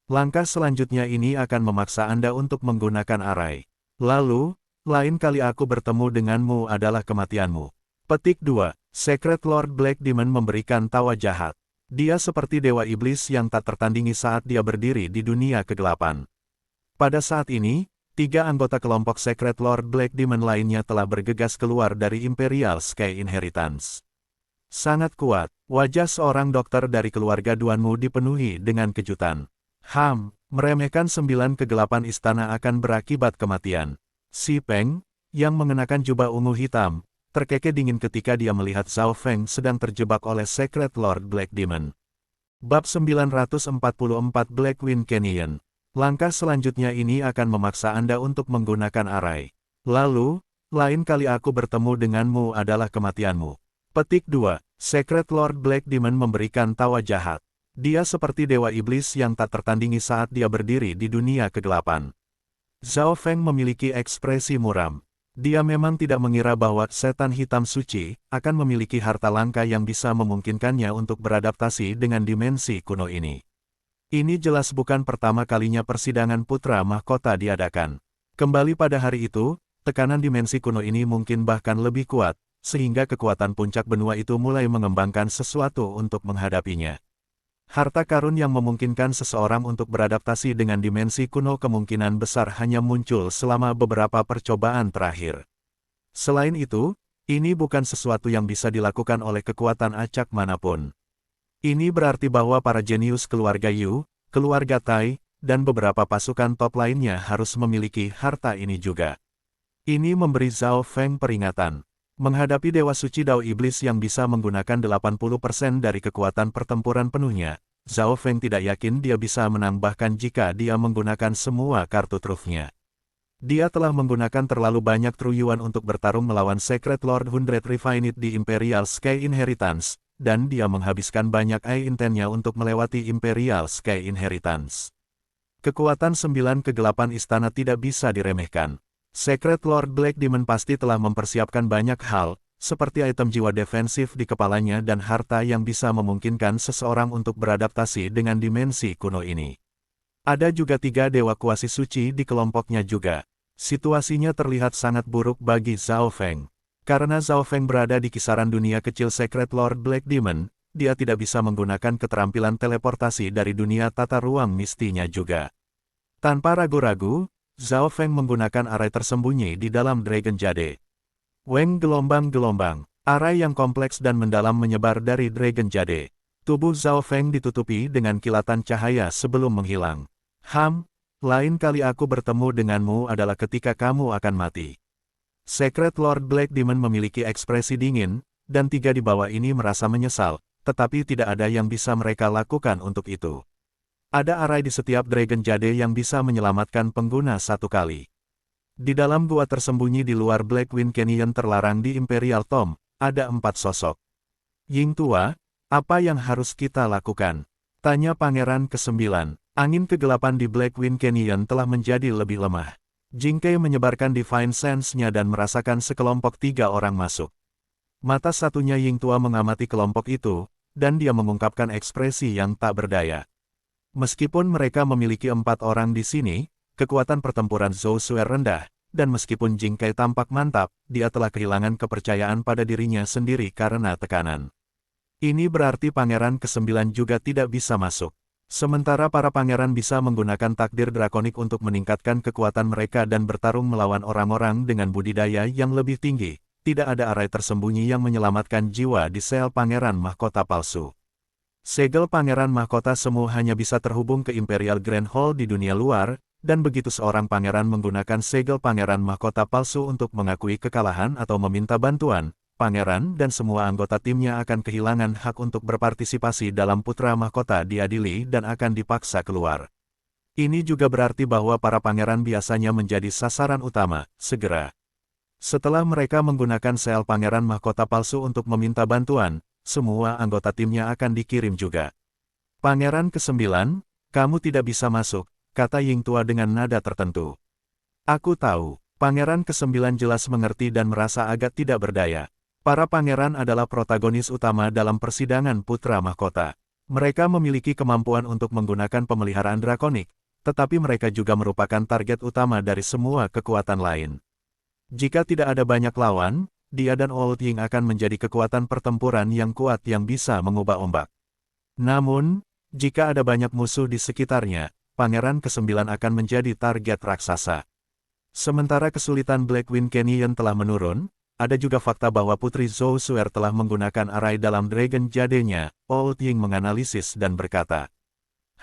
Langkah selanjutnya ini akan memaksa Anda untuk menggunakan arai. Lalu, lain kali aku bertemu denganmu adalah kematianmu. Petik 2. Secret Lord Black Demon memberikan tawa jahat. Dia seperti dewa iblis yang tak tertandingi saat dia berdiri di dunia kegelapan. Pada saat ini, 3 anggota kelompok Secret Lord Black Demon lainnya telah bergegas keluar dari Imperial Sky Inheritance. Sangat kuat, wajah seorang dokter dari keluarga Duanmu dipenuhi dengan kejutan. Meremehkan 9 kegelapan istana akan berakibat kematian. Si Peng, yang mengenakan jubah ungu hitam, terkekeh dingin ketika dia melihat Zhao Feng sedang terjebak oleh Secret Lord Black Demon. Bab 944 Black Wind Canyon. Langkah selanjutnya ini akan memaksa Anda untuk menggunakan arai. Lalu, lain kali aku bertemu denganmu adalah kematianmu. Petik 2. Secret Lord Black Demon memberikan tawa jahat. Dia seperti dewa iblis yang tak tertandingi saat dia berdiri di dunia kegelapan. Zhao Feng memiliki ekspresi muram. Dia memang tidak mengira bahwa setan hitam suci akan memiliki harta langka yang bisa memungkinkannya untuk beradaptasi dengan dimensi kuno ini. Ini jelas bukan pertama kalinya persidangan putra mahkota diadakan. Kembali pada hari itu, tekanan dimensi kuno ini mungkin bahkan lebih kuat, sehingga kekuatan puncak benua itu mulai mengembangkan sesuatu untuk menghadapinya. Harta karun yang memungkinkan seseorang untuk beradaptasi dengan dimensi kuno kemungkinan besar hanya muncul selama beberapa percobaan terakhir. Selain itu, ini bukan sesuatu yang bisa dilakukan oleh kekuatan acak manapun. Ini berarti bahwa para jenius keluarga Yu, keluarga Tai, dan beberapa pasukan top lainnya harus memiliki harta ini juga. Ini memberi Zhao Feng peringatan. Menghadapi Dewa Suci Dao Iblis yang bisa menggunakan 80% dari kekuatan pertempuran penuhnya, Zhao Feng tidak yakin dia bisa menang bahkan jika dia menggunakan semua kartu trufnya. Dia telah menggunakan terlalu banyak True Yuan untuk bertarung melawan Secret Lord Hundred Refined di Imperial Sky Inheritance, dan dia menghabiskan banyak Ai-Intennya untuk melewati Imperial Sky Inheritance. Kekuatan 9 kegelapan istana tidak bisa diremehkan. Secret Lord Black Demon pasti telah mempersiapkan banyak hal, seperti item jiwa defensif di kepalanya dan harta yang bisa memungkinkan seseorang untuk beradaptasi dengan dimensi kuno ini. Ada juga 3 dewa kuasi suci di kelompoknya juga. Situasinya terlihat sangat buruk bagi Zhao Feng. Karena Zhao Feng berada di kisaran dunia kecil Secret Lord Black Demon, dia tidak bisa menggunakan keterampilan teleportasi dari dunia tata ruang mistinya juga. Tanpa ragu-ragu, Zhao Feng menggunakan arai tersembunyi di dalam Dragon Jade. Weng gelombang-gelombang, arai yang kompleks dan mendalam menyebar dari Dragon Jade. Tubuh Zhao Feng ditutupi dengan kilatan cahaya sebelum menghilang. Lain kali aku bertemu denganmu adalah ketika kamu akan mati. Secret Lord Black Demon memiliki ekspresi dingin, dan 3 di bawah ini merasa menyesal, tetapi tidak ada yang bisa mereka lakukan untuk itu. Ada arai di setiap Dragon Jade yang bisa menyelamatkan pengguna 1 kali. Di dalam gua tersembunyi di luar Black Wind Canyon terlarang di Imperial Tomb, ada 4 sosok. Ying Tua, apa yang harus kita lakukan? Tanya Pangeran ke-9. Angin kegelapan di Black Wind Canyon telah menjadi lebih lemah. Jing Kei menyebarkan Divine Sense-nya dan merasakan sekelompok 3 orang masuk. Mata satunya Ying Tua mengamati kelompok itu, dan dia mengungkapkan ekspresi yang tak berdaya. Meskipun mereka memiliki 4 orang di sini, kekuatan pertempuran Zhou Sue rendah, dan meskipun Jing Kei tampak mantap, dia telah kehilangan kepercayaan pada dirinya sendiri karena tekanan. Ini berarti Pangeran ke-9 juga tidak bisa masuk. Sementara para pangeran bisa menggunakan takdir drakonik untuk meningkatkan kekuatan mereka dan bertarung melawan orang-orang dengan budidaya yang lebih tinggi, tidak ada arai tersembunyi yang menyelamatkan jiwa di sel Pangeran Mahkota Palsu. Segel Pangeran Mahkota Semu hanya bisa terhubung ke Imperial Grand Hall di dunia luar, dan begitu seorang pangeran menggunakan segel Pangeran Mahkota Palsu untuk mengakui kekalahan atau meminta bantuan, pangeran dan semua anggota timnya akan kehilangan hak untuk berpartisipasi dalam Putra Mahkota diadili dan akan dipaksa keluar. Ini juga berarti bahwa para pangeran biasanya menjadi sasaran utama, segera. Setelah mereka menggunakan sel Pangeran Mahkota Palsu untuk meminta bantuan, semua anggota timnya akan dikirim juga. Pangeran ke-9, kamu tidak bisa masuk, kata Ying Tua dengan nada tertentu. Aku tahu, Pangeran ke-9 jelas mengerti dan merasa agak tidak berdaya. Para pangeran adalah protagonis utama dalam persidangan Putra Mahkota. Mereka memiliki kemampuan untuk menggunakan pemeliharaan drakonik, tetapi mereka juga merupakan target utama dari semua kekuatan lain. Jika tidak ada banyak lawan, dia dan Old Ying akan menjadi kekuatan pertempuran yang kuat yang bisa mengubah ombak. Namun, jika ada banyak musuh di sekitarnya, Pangeran ke-9 akan menjadi target raksasa. Sementara kesulitan Black Wind Canyon telah menurun, ada juga fakta bahwa Putri Zhou Sue telah menggunakan arai dalam Dragon Jade-nya. Old Ying menganalisis dan berkata,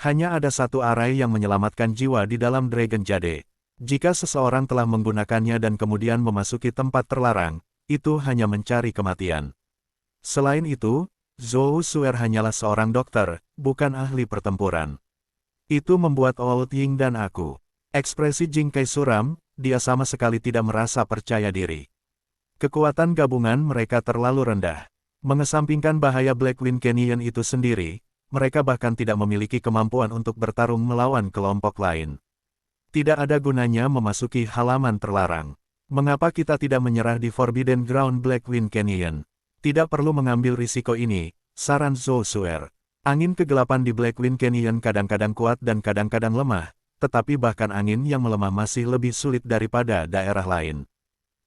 hanya ada 1 arai yang menyelamatkan jiwa di dalam Dragon Jade. Jika seseorang telah menggunakannya dan kemudian memasuki tempat terlarang, itu hanya mencari kematian. Selain itu, Zhou Sue hanyalah seorang dokter, bukan ahli pertempuran. Itu membuat Old Ying dan aku. Ekspresi Jing Kei suram, dia sama sekali tidak merasa percaya diri. Kekuatan gabungan mereka terlalu rendah. Mengesampingkan bahaya Black Wind Canyon itu sendiri, mereka bahkan tidak memiliki kemampuan untuk bertarung melawan kelompok lain. Tidak ada gunanya memasuki halaman terlarang. Mengapa kita tidak menyerah di Forbidden Ground Blackwind Canyon? Tidak perlu mengambil risiko ini, saran Zhou Suer. Angin kegelapan di Blackwind Canyon kadang-kadang kuat dan kadang-kadang lemah, tetapi bahkan angin yang melemah masih lebih sulit daripada daerah lain.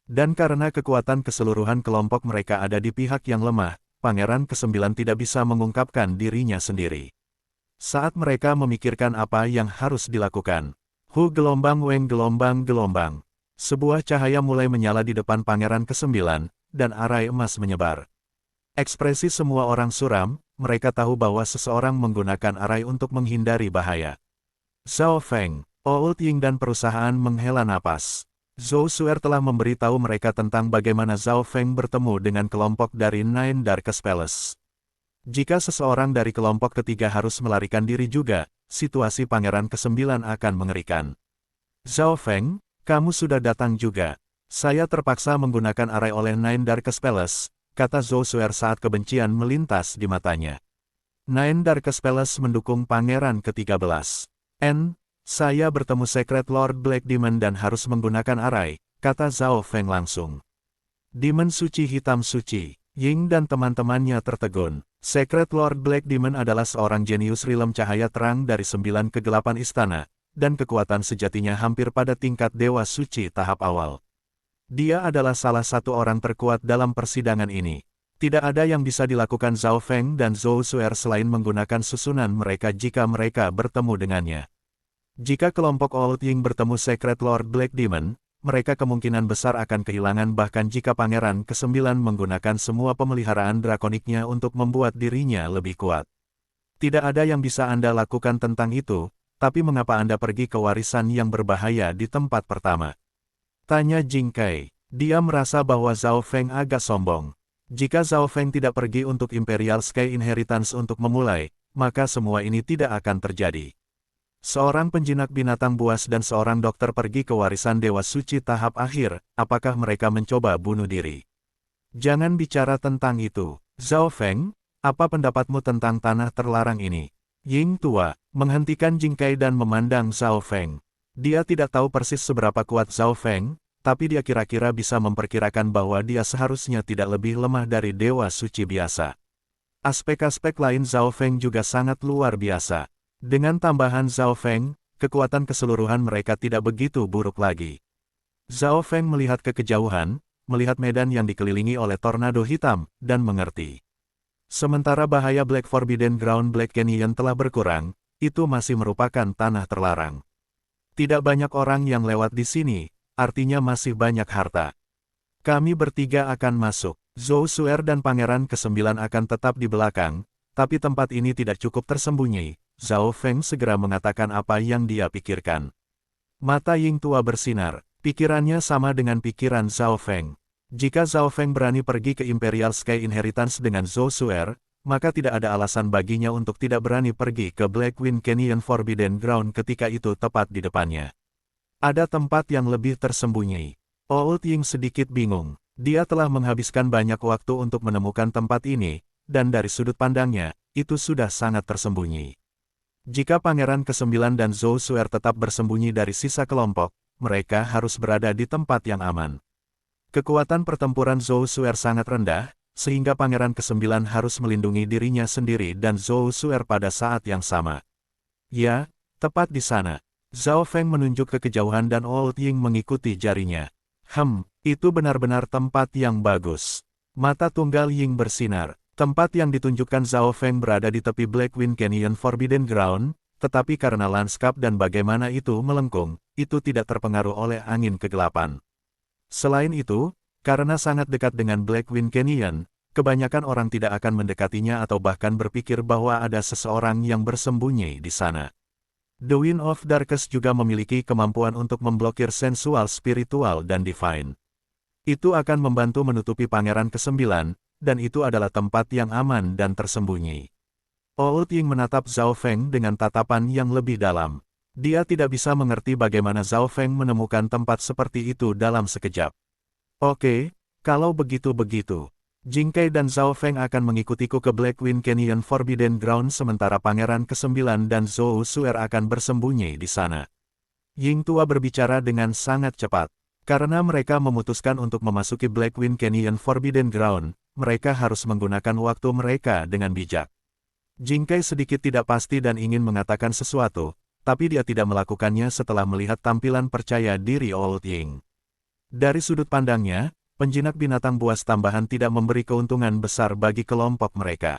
Dan karena kekuatan keseluruhan kelompok mereka ada di pihak yang lemah, Pangeran ke-9 tidak bisa mengungkapkan dirinya sendiri. Saat mereka memikirkan apa yang harus dilakukan, Hu gelombang Weng gelombang gelombang. Sebuah cahaya mulai menyala di depan Pangeran ke-9, dan arai emas menyebar. Ekspresi semua orang suram, mereka tahu bahwa seseorang menggunakan arai untuk menghindari bahaya. Zhao Feng, Old Ying dan perusahaan menghela napas. Zhou Suer telah memberitahu mereka tentang bagaimana Zhao Feng bertemu dengan kelompok dari Nine Darkest Palace. Jika seseorang dari kelompok ketiga harus melarikan diri juga, situasi Pangeran ke-9 akan mengerikan. Zhao Feng, kamu sudah datang juga. Saya terpaksa menggunakan arai oleh Nine Darkest Palace, kata Zhou Suer saat kebencian melintas di matanya. Nine Darkest Palace mendukung Pangeran ke-13. Saya bertemu Secret Lord Black Demon dan harus menggunakan arai, kata Zhao Feng langsung. Demon suci hitam suci, Ying dan teman-temannya tertegun. Secret Lord Black Demon adalah seorang jenius rilem cahaya terang dari 9 kegelapan istana, dan kekuatan sejatinya hampir pada tingkat dewa suci tahap awal. Dia adalah salah satu orang terkuat dalam persidangan ini. Tidak ada yang bisa dilakukan Zhao Feng dan Zhou Suer selain menggunakan susunan mereka jika mereka bertemu dengannya. Jika kelompok Old Ying bertemu Secret Lord Black Demon, mereka kemungkinan besar akan kehilangan bahkan jika Pangeran ke-9 menggunakan semua pemeliharaan drakoniknya untuk membuat dirinya lebih kuat. Tidak ada yang bisa Anda lakukan tentang itu, tapi mengapa Anda pergi ke warisan yang berbahaya di tempat pertama? Tanya Jing Kai. Dia merasa bahwa Zhao Feng agak sombong. Jika Zhao Feng tidak pergi untuk Imperial Sky Inheritance untuk memulai, maka semua ini tidak akan terjadi. Seorang penjinak binatang buas dan seorang dokter pergi ke warisan Dewa Suci tahap akhir, apakah mereka mencoba bunuh diri? Jangan bicara tentang itu. Zhao Feng, apa pendapatmu tentang tanah terlarang ini? Ying tua, menghentikan Jing Kai dan memandang Zhao Feng. Dia tidak tahu persis seberapa kuat Zhao Feng, tapi dia kira-kira bisa memperkirakan bahwa dia seharusnya tidak lebih lemah dari Dewa Suci biasa. Aspek-aspek lain Zhao Feng juga sangat luar biasa. Dengan tambahan Zhao Feng, kekuatan keseluruhan mereka tidak begitu buruk lagi. Zhao Feng melihat ke kejauhan, melihat medan yang dikelilingi oleh tornado hitam, dan mengerti. Sementara bahaya Black Forbidden Ground Black Canyon telah berkurang, itu masih merupakan tanah terlarang. Tidak banyak orang yang lewat di sini, artinya masih banyak harta. Kami bertiga akan masuk. Zhou Suer dan Pangeran ke-9 akan tetap di belakang, tapi tempat ini tidak cukup tersembunyi. Zhao Feng segera mengatakan apa yang dia pikirkan. Mata Ying tua bersinar, pikirannya sama dengan pikiran Zhao Feng. Jika Zhao Feng berani pergi ke Imperial Sky Inheritance dengan Zhou Suer, maka tidak ada alasan baginya untuk tidak berani pergi ke Blackwind Canyon Forbidden Ground ketika itu tepat di depannya. Ada tempat yang lebih tersembunyi. Old Ying sedikit bingung. Dia telah menghabiskan banyak waktu untuk menemukan tempat ini, dan dari sudut pandangnya, itu sudah sangat tersembunyi. Jika Pangeran ke-9 dan Zhou Suer tetap bersembunyi dari sisa kelompok, mereka harus berada di tempat yang aman. Kekuatan pertempuran Zhou Suer sangat rendah, sehingga Pangeran ke-9 harus melindungi dirinya sendiri dan Zhou Suer pada saat yang sama. Ya, tepat di sana. Zhao Feng menunjuk ke kejauhan dan Old Ying mengikuti jarinya. Itu benar-benar tempat yang bagus. Mata tunggal Ying bersinar. Tempat yang ditunjukkan Zhao Feng berada di tepi Blackwind Canyon Forbidden Ground, tetapi karena lanskap dan bagaimana itu melengkung, itu tidak terpengaruh oleh angin kegelapan. Selain itu, karena sangat dekat dengan Blackwind Canyon, kebanyakan orang tidak akan mendekatinya atau bahkan berpikir bahwa ada seseorang yang bersembunyi di sana. The Wind of Darkest juga memiliki kemampuan untuk memblokir sensual spiritual dan divine. Itu akan membantu menutupi Pangeran ke-9, dan itu adalah tempat yang aman dan tersembunyi. Old Ying menatap Zhao Feng dengan tatapan yang lebih dalam. Dia tidak bisa mengerti bagaimana Zhao Feng menemukan tempat seperti itu dalam sekejap. Oke, kalau begitu-begitu. Jing Kai dan Zhao Feng akan mengikutiku ke Black Wind Canyon Forbidden Ground sementara Pangeran ke-9 dan Zhou Suer akan bersembunyi di sana. Ying Tua berbicara dengan sangat cepat. Karena mereka memutuskan untuk memasuki Black Wind Canyon Forbidden Ground, mereka harus menggunakan waktu mereka dengan bijak. Jing Kai sedikit tidak pasti dan ingin mengatakan sesuatu, tapi dia tidak melakukannya setelah melihat tampilan percaya diri Old Ying. Dari sudut pandangnya, penjinak binatang buas tambahan tidak memberi keuntungan besar bagi kelompok mereka.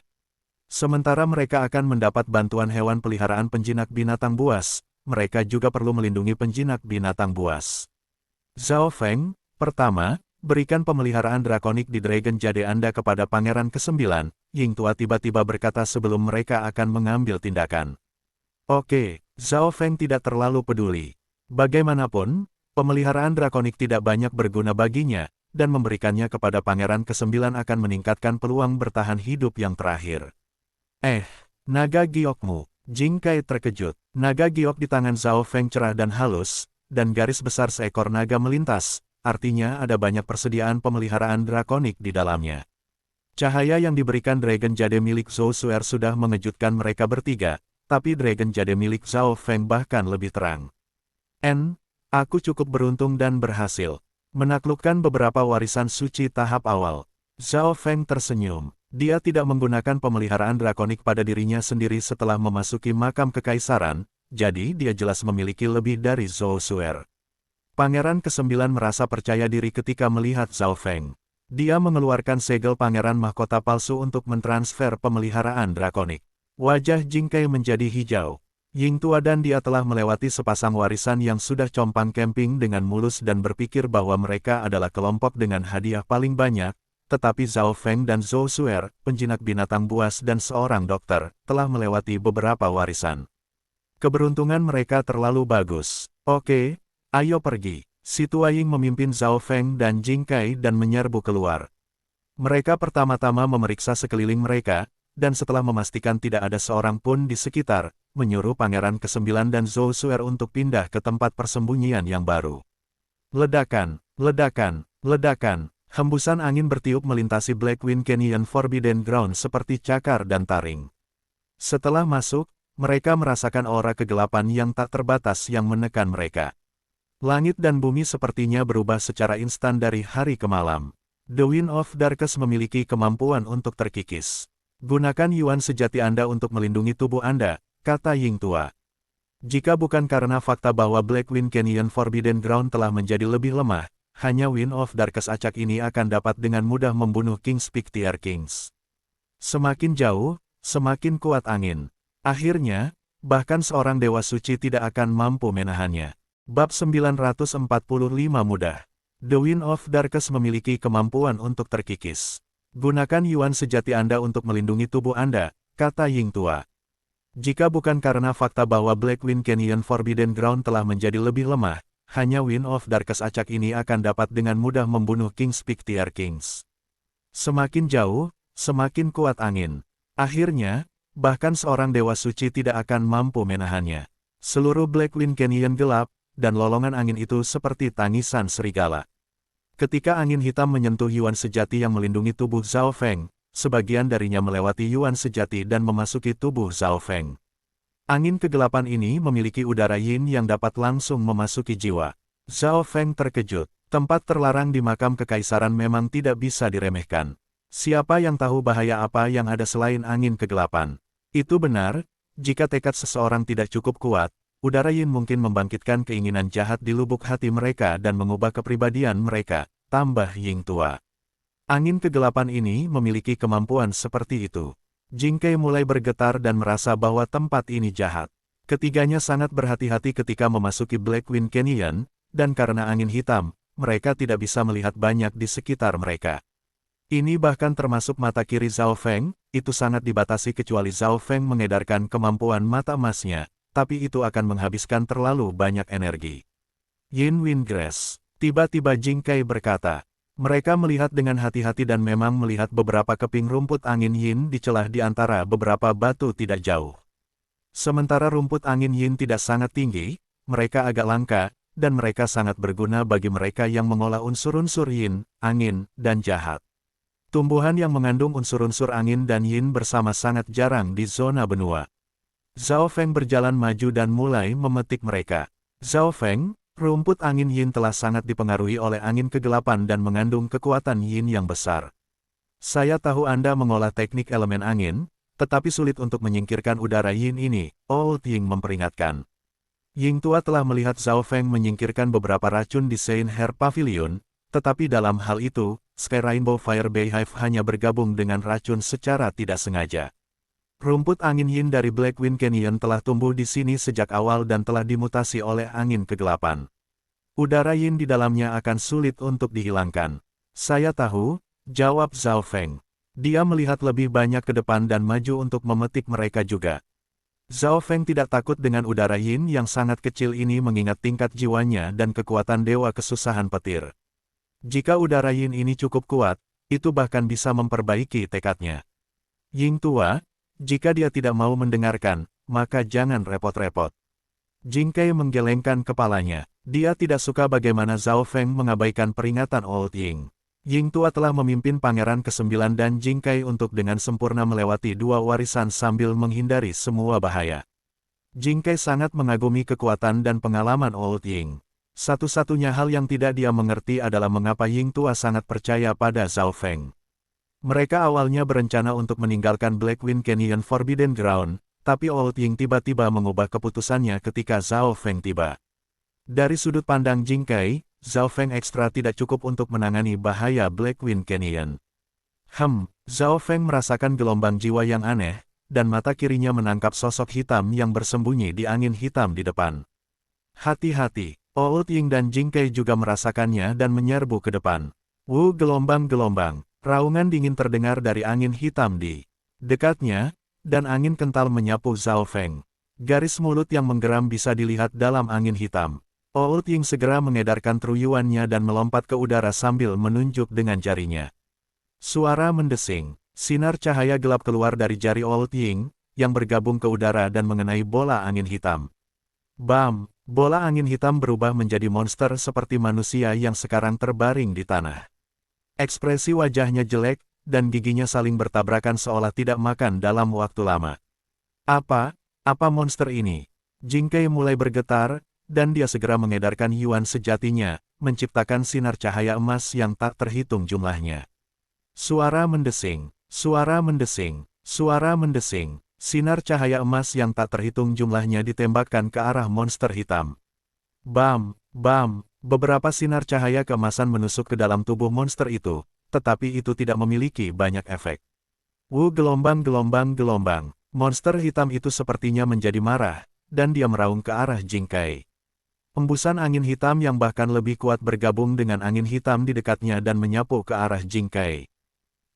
Sementara mereka akan mendapat bantuan hewan peliharaan penjinak binatang buas, mereka juga perlu melindungi penjinak binatang buas. Zhao Feng, pertama, berikan pemeliharaan drakonik di Dragon Jade Anda kepada Pangeran ke-9, Ying Tua tiba-tiba berkata sebelum mereka akan mengambil tindakan. Oke, Zhao Feng tidak terlalu peduli. Bagaimanapun, pemeliharaan drakonik tidak banyak berguna baginya, dan memberikannya kepada Pangeran ke-9 akan meningkatkan peluang bertahan hidup yang terakhir. Naga giokmu. Jing Kai terkejut. Naga giok di tangan Zhao Feng cerah dan halus, dan garis besar seekor naga melintas, artinya ada banyak persediaan pemeliharaan drakonik di dalamnya. Cahaya yang diberikan Dragon Jade milik Zhou Suer sudah mengejutkan mereka bertiga, tapi Dragon Jade milik Zhao Feng bahkan lebih terang. Aku cukup beruntung dan berhasil menaklukkan beberapa warisan suci tahap awal. Zhao Feng tersenyum. Dia tidak menggunakan pemeliharaan drakonik pada dirinya sendiri setelah memasuki makam kekaisaran, jadi dia jelas memiliki lebih dari Zhou Suer. Pangeran ke-9 merasa percaya diri ketika melihat Zhao Feng. Dia mengeluarkan segel pangeran mahkota palsu untuk mentransfer pemeliharaan drakonik. Wajah Jing Kai menjadi hijau. Ying Tua dan dia telah melewati sepasang warisan yang sudah compang camping dengan mulus dan berpikir bahwa mereka adalah kelompok dengan hadiah paling banyak, tetapi Zhao Feng dan Zhou Suer, penjinak binatang buas dan seorang dokter, telah melewati beberapa warisan. Keberuntungan mereka terlalu bagus. Oke, ayo pergi. Si Tua Ying memimpin Zhao Feng dan Jing Kai dan menyerbu keluar. Mereka pertama-tama memeriksa sekeliling mereka, dan setelah memastikan tidak ada seorang pun di sekitar, menyuruh Pangeran ke-9 dan Zhou Suer untuk pindah ke tempat persembunyian yang baru. Ledakan, ledakan, ledakan, hembusan angin bertiup melintasi Black Wind Canyon Forbidden Ground seperti cakar dan taring. Setelah masuk, mereka merasakan aura kegelapan yang tak terbatas yang menekan mereka. Langit dan bumi sepertinya berubah secara instan dari hari ke malam. The Wind of Darkness memiliki kemampuan untuk terkikis. Gunakan Yuan sejati Anda untuk melindungi tubuh Anda, kata Ying Tua. Jika bukan karena fakta bahwa Black Wind Canyon Forbidden Ground telah menjadi lebih lemah, hanya Wind of Darkness acak ini akan dapat dengan mudah membunuh King's Peak Tier Kings. Semakin jauh, semakin kuat angin. Akhirnya, bahkan seorang dewa suci tidak akan mampu menahannya. Bab 945 mudah. The Wind of Darkness memiliki kemampuan untuk terkikis. Gunakan Yuan sejati Anda untuk melindungi tubuh Anda, kata Ying Tua. Jika bukan karena fakta bahwa Black Wind Canyon Forbidden Ground telah menjadi lebih lemah, hanya Wind of Darkness acak ini akan dapat dengan mudah membunuh King's Peak Tier Kings. Semakin jauh, semakin kuat angin. Akhirnya, bahkan seorang dewa suci tidak akan mampu menahannya. Seluruh Black Wind Canyon gelap, dan lolongan angin itu seperti tangisan serigala. Ketika angin hitam menyentuh Yuan sejati yang melindungi tubuh Zhao Feng, sebagian darinya melewati Yuan sejati dan memasuki tubuh Zhao Feng. Angin kegelapan ini memiliki udara yin yang dapat langsung memasuki jiwa. Zhao Feng terkejut. Tempat terlarang di makam kekaisaran memang tidak bisa diremehkan. Siapa yang tahu bahaya apa yang ada selain angin kegelapan? Itu benar, jika tekad seseorang tidak cukup kuat, udara yin mungkin membangkitkan keinginan jahat di lubuk hati mereka dan mengubah kepribadian mereka, tambah Ying Tua. Angin kegelapan ini memiliki kemampuan seperti itu. Jing Kai mulai bergetar dan merasa bahwa tempat ini jahat. Ketiganya sangat berhati-hati ketika memasuki Black Wind Canyon, dan karena angin hitam, mereka tidak bisa melihat banyak di sekitar mereka. Ini bahkan termasuk mata kiri Zhao Feng, itu sangat dibatasi kecuali Zhao Feng mengedarkan kemampuan mata emasnya. Tapi itu akan menghabiskan terlalu banyak energi. Yin Windgrass. Tiba-tiba Jing Kai berkata. Mereka melihat dengan hati-hati dan memang melihat beberapa keping rumput angin yin di celah di antara beberapa batu tidak jauh. Sementara rumput angin yin tidak sangat tinggi, mereka agak langka, dan mereka sangat berguna bagi mereka yang mengolah unsur-unsur yin, angin, dan jahat. Tumbuhan yang mengandung unsur-unsur angin dan yin bersama sangat jarang di zona benua. Zhao Feng berjalan maju dan mulai memetik mereka. Zhao Feng, rumput angin yin telah sangat dipengaruhi oleh angin kegelapan dan mengandung kekuatan yin yang besar. Saya tahu Anda mengolah teknik elemen angin, tetapi sulit untuk menyingkirkan udara yin ini, Old Ying memperingatkan. Ying tua telah melihat Zhao Feng menyingkirkan beberapa racun di Saint Her Pavilion, tetapi dalam hal itu, Sky Rainbow Fire Beehive hanya bergabung dengan racun secara tidak sengaja. Rumput angin yin dari Blackwind Canyon telah tumbuh di sini sejak awal dan telah dimutasi oleh angin kegelapan. Udara yin di dalamnya akan sulit untuk dihilangkan. Saya tahu, jawab Zhao Feng. Dia melihat lebih banyak ke depan dan maju untuk memetik mereka juga. Zhao Feng tidak takut dengan udara yin yang sangat kecil ini mengingat tingkat jiwanya dan kekuatan dewa kesusahan petir. Jika udara yin ini cukup kuat, itu bahkan bisa memperbaiki tekadnya. Ying tua, jika dia tidak mau mendengarkan, maka jangan repot-repot. Jing Kai menggelengkan kepalanya. Dia tidak suka bagaimana Zhao Feng mengabaikan peringatan Old Ying. Ying tua telah memimpin Pangeran ke-9 dan Jing Kai untuk dengan sempurna melewati dua warisan sambil menghindari semua bahaya. Jing Kai sangat mengagumi kekuatan dan pengalaman Old Ying. Satu-satunya hal yang tidak dia mengerti adalah mengapa Ying tua sangat percaya pada Zhao Feng. Mereka awalnya berencana untuk meninggalkan Blackwind Canyon Forbidden Ground, tapi Old Ying tiba-tiba mengubah keputusannya ketika Zhao Feng tiba. Dari sudut pandang Jing Kai, Zhao Feng ekstra tidak cukup untuk menangani bahaya Blackwind Canyon. Zhao Feng merasakan gelombang jiwa yang aneh, dan mata kirinya menangkap sosok hitam yang bersembunyi di angin hitam di depan. Hati-hati, Old Ying dan Jing Kai juga merasakannya dan menyerbu ke depan. Gelombang-gelombang. Raungan dingin terdengar dari angin hitam di dekatnya, dan angin kental menyapu Zhao Feng. Garis mulut yang menggeram bisa dilihat dalam angin hitam. Old Ying segera mengedarkan truyuannya dan melompat ke udara sambil menunjuk dengan jarinya. Suara mendesing, sinar cahaya gelap keluar dari jari Old Ying, yang bergabung ke udara dan mengenai bola angin hitam. Bam! Bola angin hitam berubah menjadi monster seperti manusia yang sekarang terbaring di tanah. Ekspresi wajahnya jelek, dan giginya saling bertabrakan seolah tidak makan dalam waktu lama. Apa monster ini? Jing Kai mulai bergetar, dan dia segera mengedarkan yuan sejatinya, menciptakan sinar cahaya emas yang tak terhitung jumlahnya. Suara mendesing, suara mendesing, suara mendesing, sinar cahaya emas yang tak terhitung jumlahnya ditembakkan ke arah monster hitam. Bam, bam! Beberapa sinar cahaya keemasan menusuk ke dalam tubuh monster itu, tetapi itu tidak memiliki banyak efek. Gelombang-gelombang-gelombang. Monster hitam itu sepertinya menjadi marah, dan dia meraung ke arah Jing Kai. Hembusan angin hitam yang bahkan lebih kuat bergabung dengan angin hitam di dekatnya dan menyapu ke arah Jing Kai.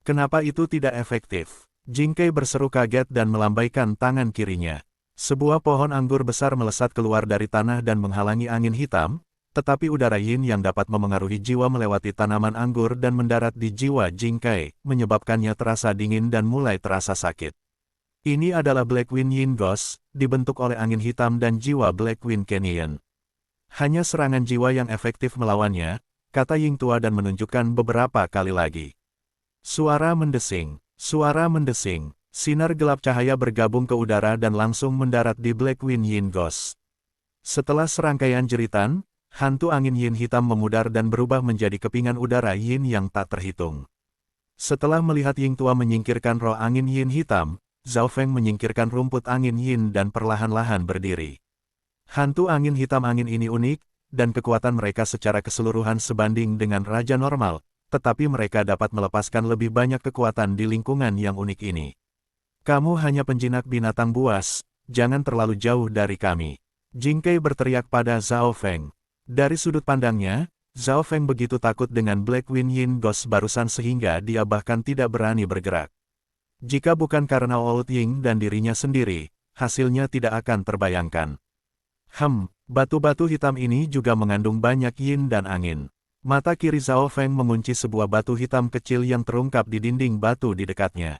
Kenapa itu tidak efektif? Jing Kai berseru kaget dan melambaikan tangan kirinya. Sebuah pohon anggur besar melesat keluar dari tanah dan menghalangi angin hitam, tetapi udara yin yang dapat memengaruhi jiwa melewati tanaman anggur dan mendarat di jiwa Jing Kai, menyebabkannya terasa dingin dan mulai terasa sakit. Ini adalah Blackwind Yin Ghost, dibentuk oleh angin hitam dan jiwa Blackwind Canyon. Hanya serangan jiwa yang efektif melawannya, kata Ying tua dan menunjukkan beberapa kali lagi. Suara mendesing, sinar gelap cahaya bergabung ke udara dan langsung mendarat di Blackwind Yin Ghost. Setelah serangkaian jeritan, hantu angin yin hitam memudar dan berubah menjadi kepingan udara yin yang tak terhitung. Setelah melihat Ying tua menyingkirkan roh angin yin hitam, Zhao Feng menyingkirkan rumput angin yin dan perlahan-lahan berdiri. Hantu angin hitam angin ini unik, dan kekuatan mereka secara keseluruhan sebanding dengan raja normal, tetapi mereka dapat melepaskan lebih banyak kekuatan di lingkungan yang unik ini. Kamu hanya penjinak binatang buas, jangan terlalu jauh dari kami. Jing Kai berteriak pada Zhao Feng. Dari sudut pandangnya, Zhao Feng begitu takut dengan Blackwind Yin Ghost barusan sehingga dia bahkan tidak berani bergerak. Jika bukan karena Old Ying dan dirinya sendiri, hasilnya tidak akan terbayangkan. Batu-batu hitam ini juga mengandung banyak yin dan angin. Mata kiri Zhao Feng mengunci sebuah batu hitam kecil yang terungkap di dinding batu di dekatnya.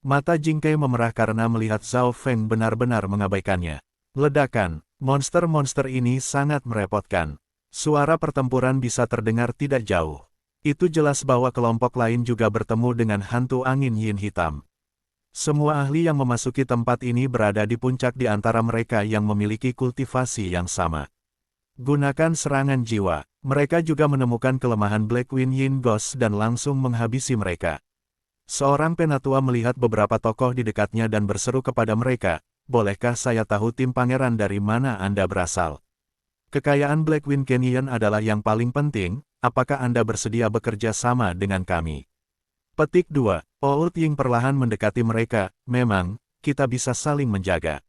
Mata Jing Kai memerah karena melihat Zhao Feng benar-benar mengabaikannya. Ledakan. Monster-monster ini sangat merepotkan. Suara pertempuran bisa terdengar tidak jauh. Itu jelas bahwa kelompok lain juga bertemu dengan hantu angin yin hitam. Semua ahli yang memasuki tempat ini berada di puncak di antara mereka yang memiliki kultivasi yang sama. Gunakan serangan jiwa. Mereka juga menemukan kelemahan Black Wind Yin Ghost dan langsung menghabisi mereka. Seorang penatua melihat beberapa tokoh di dekatnya dan berseru kepada mereka, "Bolehkah saya tahu tim pangeran dari mana Anda berasal? Kekayaan Black Wind Canyon adalah yang paling penting, apakah Anda bersedia bekerja sama dengan kami?" Petik 2. Old Ying perlahan mendekati mereka. Memang, kita bisa saling menjaga.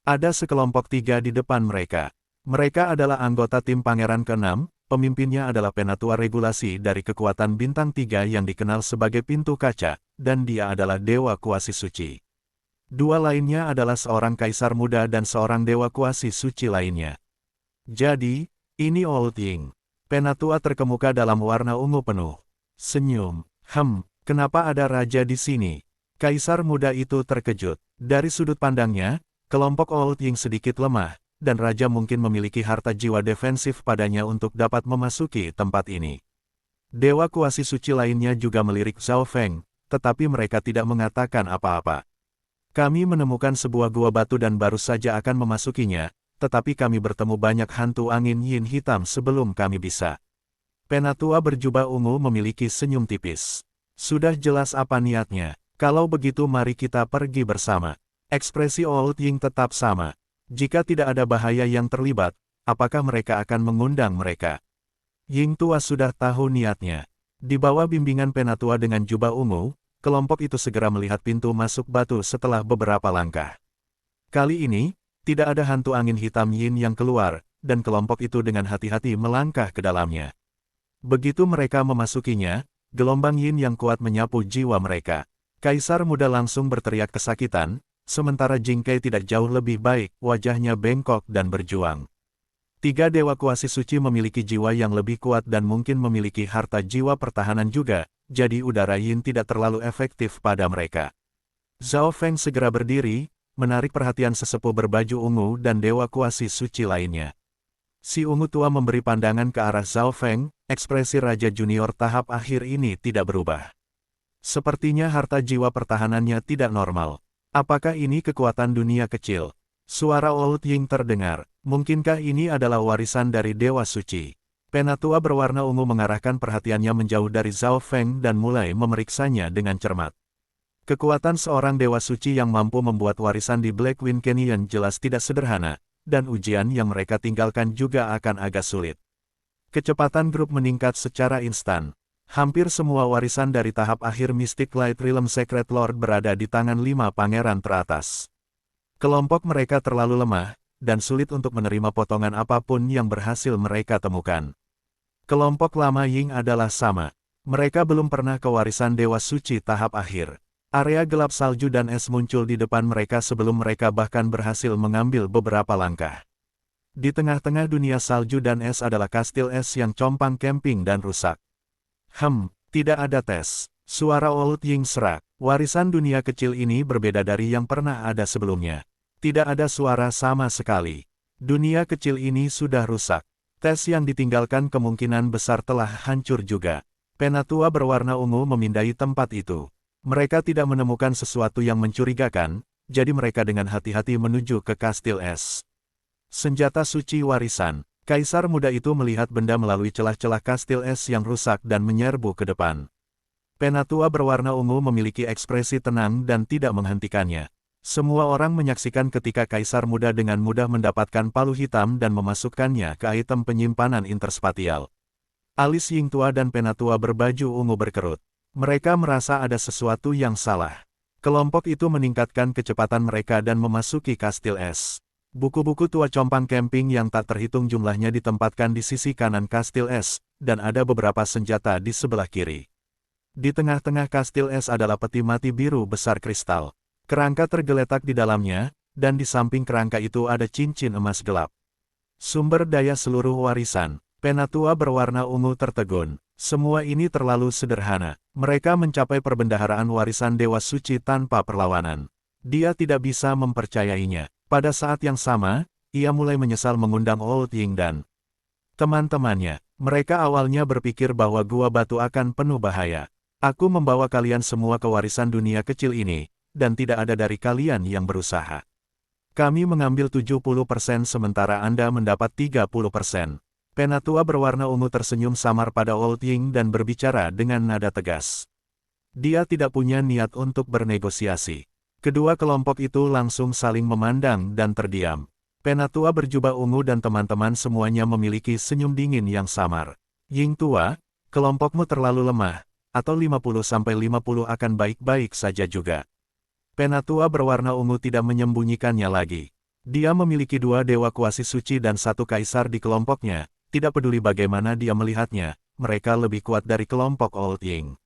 Ada sekelompok 3 di depan mereka. Mereka adalah anggota tim Pangeran ke-6, pemimpinnya adalah penatua regulasi dari kekuatan bintang 3 yang dikenal sebagai pintu kaca, dan dia adalah dewa kuasi suci. 2 lainnya adalah seorang kaisar muda dan seorang dewa kuasi suci lainnya. Jadi, ini Old Ying. Penatua terkemuka dalam warna ungu penuh. Senyum. Kenapa ada raja di sini? Kaisar muda itu terkejut. Dari sudut pandangnya, kelompok Old Ying sedikit lemah, dan raja mungkin memiliki harta jiwa defensif padanya untuk dapat memasuki tempat ini. Dewa kuasi suci lainnya juga melirik Zhao Feng, tetapi mereka tidak mengatakan apa-apa. Kami menemukan sebuah gua batu dan baru saja akan memasukinya, tetapi kami bertemu banyak hantu angin yin hitam sebelum kami bisa. Penatua berjubah ungu memiliki senyum tipis. Sudah jelas apa niatnya. Kalau begitu mari kita pergi bersama. Ekspresi Old Ying tetap sama. Jika tidak ada bahaya yang terlibat, apakah mereka akan mengundang mereka? Ying tua sudah tahu niatnya. Di bawah bimbingan penatua dengan jubah ungu, kelompok itu segera melihat pintu masuk batu setelah beberapa langkah. Kali ini, tidak ada hantu angin hitam Yin yang keluar, dan kelompok itu dengan hati-hati melangkah ke dalamnya. Begitu mereka memasukinya, gelombang Yin yang kuat menyapu jiwa mereka. Kaisar muda langsung berteriak kesakitan, sementara Jing Kai tidak jauh lebih baik, wajahnya bengkok dan berjuang. 3 dewa kuasi suci memiliki jiwa yang lebih kuat dan mungkin memiliki harta jiwa pertahanan juga, jadi udara Yin tidak terlalu efektif pada mereka. Zhao Feng segera berdiri, menarik perhatian sesepuh berbaju ungu dan dewa kuasi suci lainnya. Si ungu tua memberi pandangan ke arah Zhao Feng, ekspresi Raja Junior tahap akhir ini tidak berubah. Sepertinya harta jiwa pertahanannya tidak normal. Apakah ini kekuatan dunia kecil? Suara Old Ying terdengar. Mungkinkah ini adalah warisan dari Dewa Suci? Penatua berwarna ungu mengarahkan perhatiannya menjauh dari Zhao Feng dan mulai memeriksanya dengan cermat. Kekuatan seorang Dewa Suci yang mampu membuat warisan di Black Wind Canyon jelas tidak sederhana, dan ujian yang mereka tinggalkan juga akan agak sulit. Kecepatan grup meningkat secara instan. Hampir semua warisan dari tahap akhir Mystic Light Realm Secret Lord berada di tangan 5 pangeran teratas. Kelompok mereka terlalu lemah, dan sulit untuk menerima potongan apapun yang berhasil mereka temukan. Kelompok lama Ying adalah sama. Mereka belum pernah ke warisan Dewa Suci tahap akhir. Area gelap salju dan es muncul di depan mereka sebelum mereka bahkan berhasil mengambil beberapa langkah. Di tengah-tengah dunia salju dan es adalah kastil es yang compang camping dan rusak. Tidak ada tes. Suara Old Ying serak. Warisan dunia kecil ini berbeda dari yang pernah ada sebelumnya. Tidak ada suara sama sekali. Dunia kecil ini sudah rusak. Tes yang ditinggalkan kemungkinan besar telah hancur juga. Penatua berwarna ungu memindai tempat itu. Mereka tidak menemukan sesuatu yang mencurigakan, jadi mereka dengan hati-hati menuju ke kastil es. Senjata suci warisan. Kaisar muda itu melihat benda melalui celah-celah kastil es yang rusak dan menyerbu ke depan. Penatua berwarna ungu memiliki ekspresi tenang dan tidak menghentikannya. Semua orang menyaksikan ketika Kaisar muda dengan mudah mendapatkan palu hitam dan memasukkannya ke item penyimpanan interspatial. Alis Ying tua dan penatua berbaju ungu berkerut. Mereka merasa ada sesuatu yang salah. Kelompok itu meningkatkan kecepatan mereka dan memasuki kastil es. Buku-buku tua compang camping yang tak terhitung jumlahnya ditempatkan di sisi kanan kastil es, dan ada beberapa senjata di sebelah kiri. Di tengah-tengah kastil es adalah peti mati biru besar kristal. Kerangka tergeletak di dalamnya, dan di samping kerangka itu ada cincin emas gelap. Sumber daya seluruh warisan. Penatua berwarna ungu tertegun. Semua ini terlalu sederhana. Mereka mencapai perbendaharaan warisan Dewa Suci tanpa perlawanan. Dia tidak bisa mempercayainya. Pada saat yang sama, ia mulai menyesal mengundang Old Ying dan Teman-temannya, mereka awalnya berpikir bahwa gua batu akan penuh bahaya. Aku membawa kalian semua ke warisan dunia kecil ini, dan tidak ada dari kalian yang berusaha. Kami mengambil 70% sementara Anda mendapat 30%. Penatua berwarna ungu tersenyum samar pada Old Ying dan berbicara dengan nada tegas. Dia tidak punya niat untuk bernegosiasi. Kedua kelompok itu langsung saling memandang dan terdiam. Penatua berjubah ungu dan teman-teman semuanya memiliki senyum dingin yang samar. Ying tua, kelompokmu terlalu lemah, atau 50-50 akan baik-baik saja juga. Penatua berwarna ungu tidak menyembunyikannya lagi. Dia memiliki 2 dewa kuasi suci dan 1 kaisar di kelompoknya. Tidak peduli bagaimana dia melihatnya, mereka lebih kuat dari kelompok Old Ying.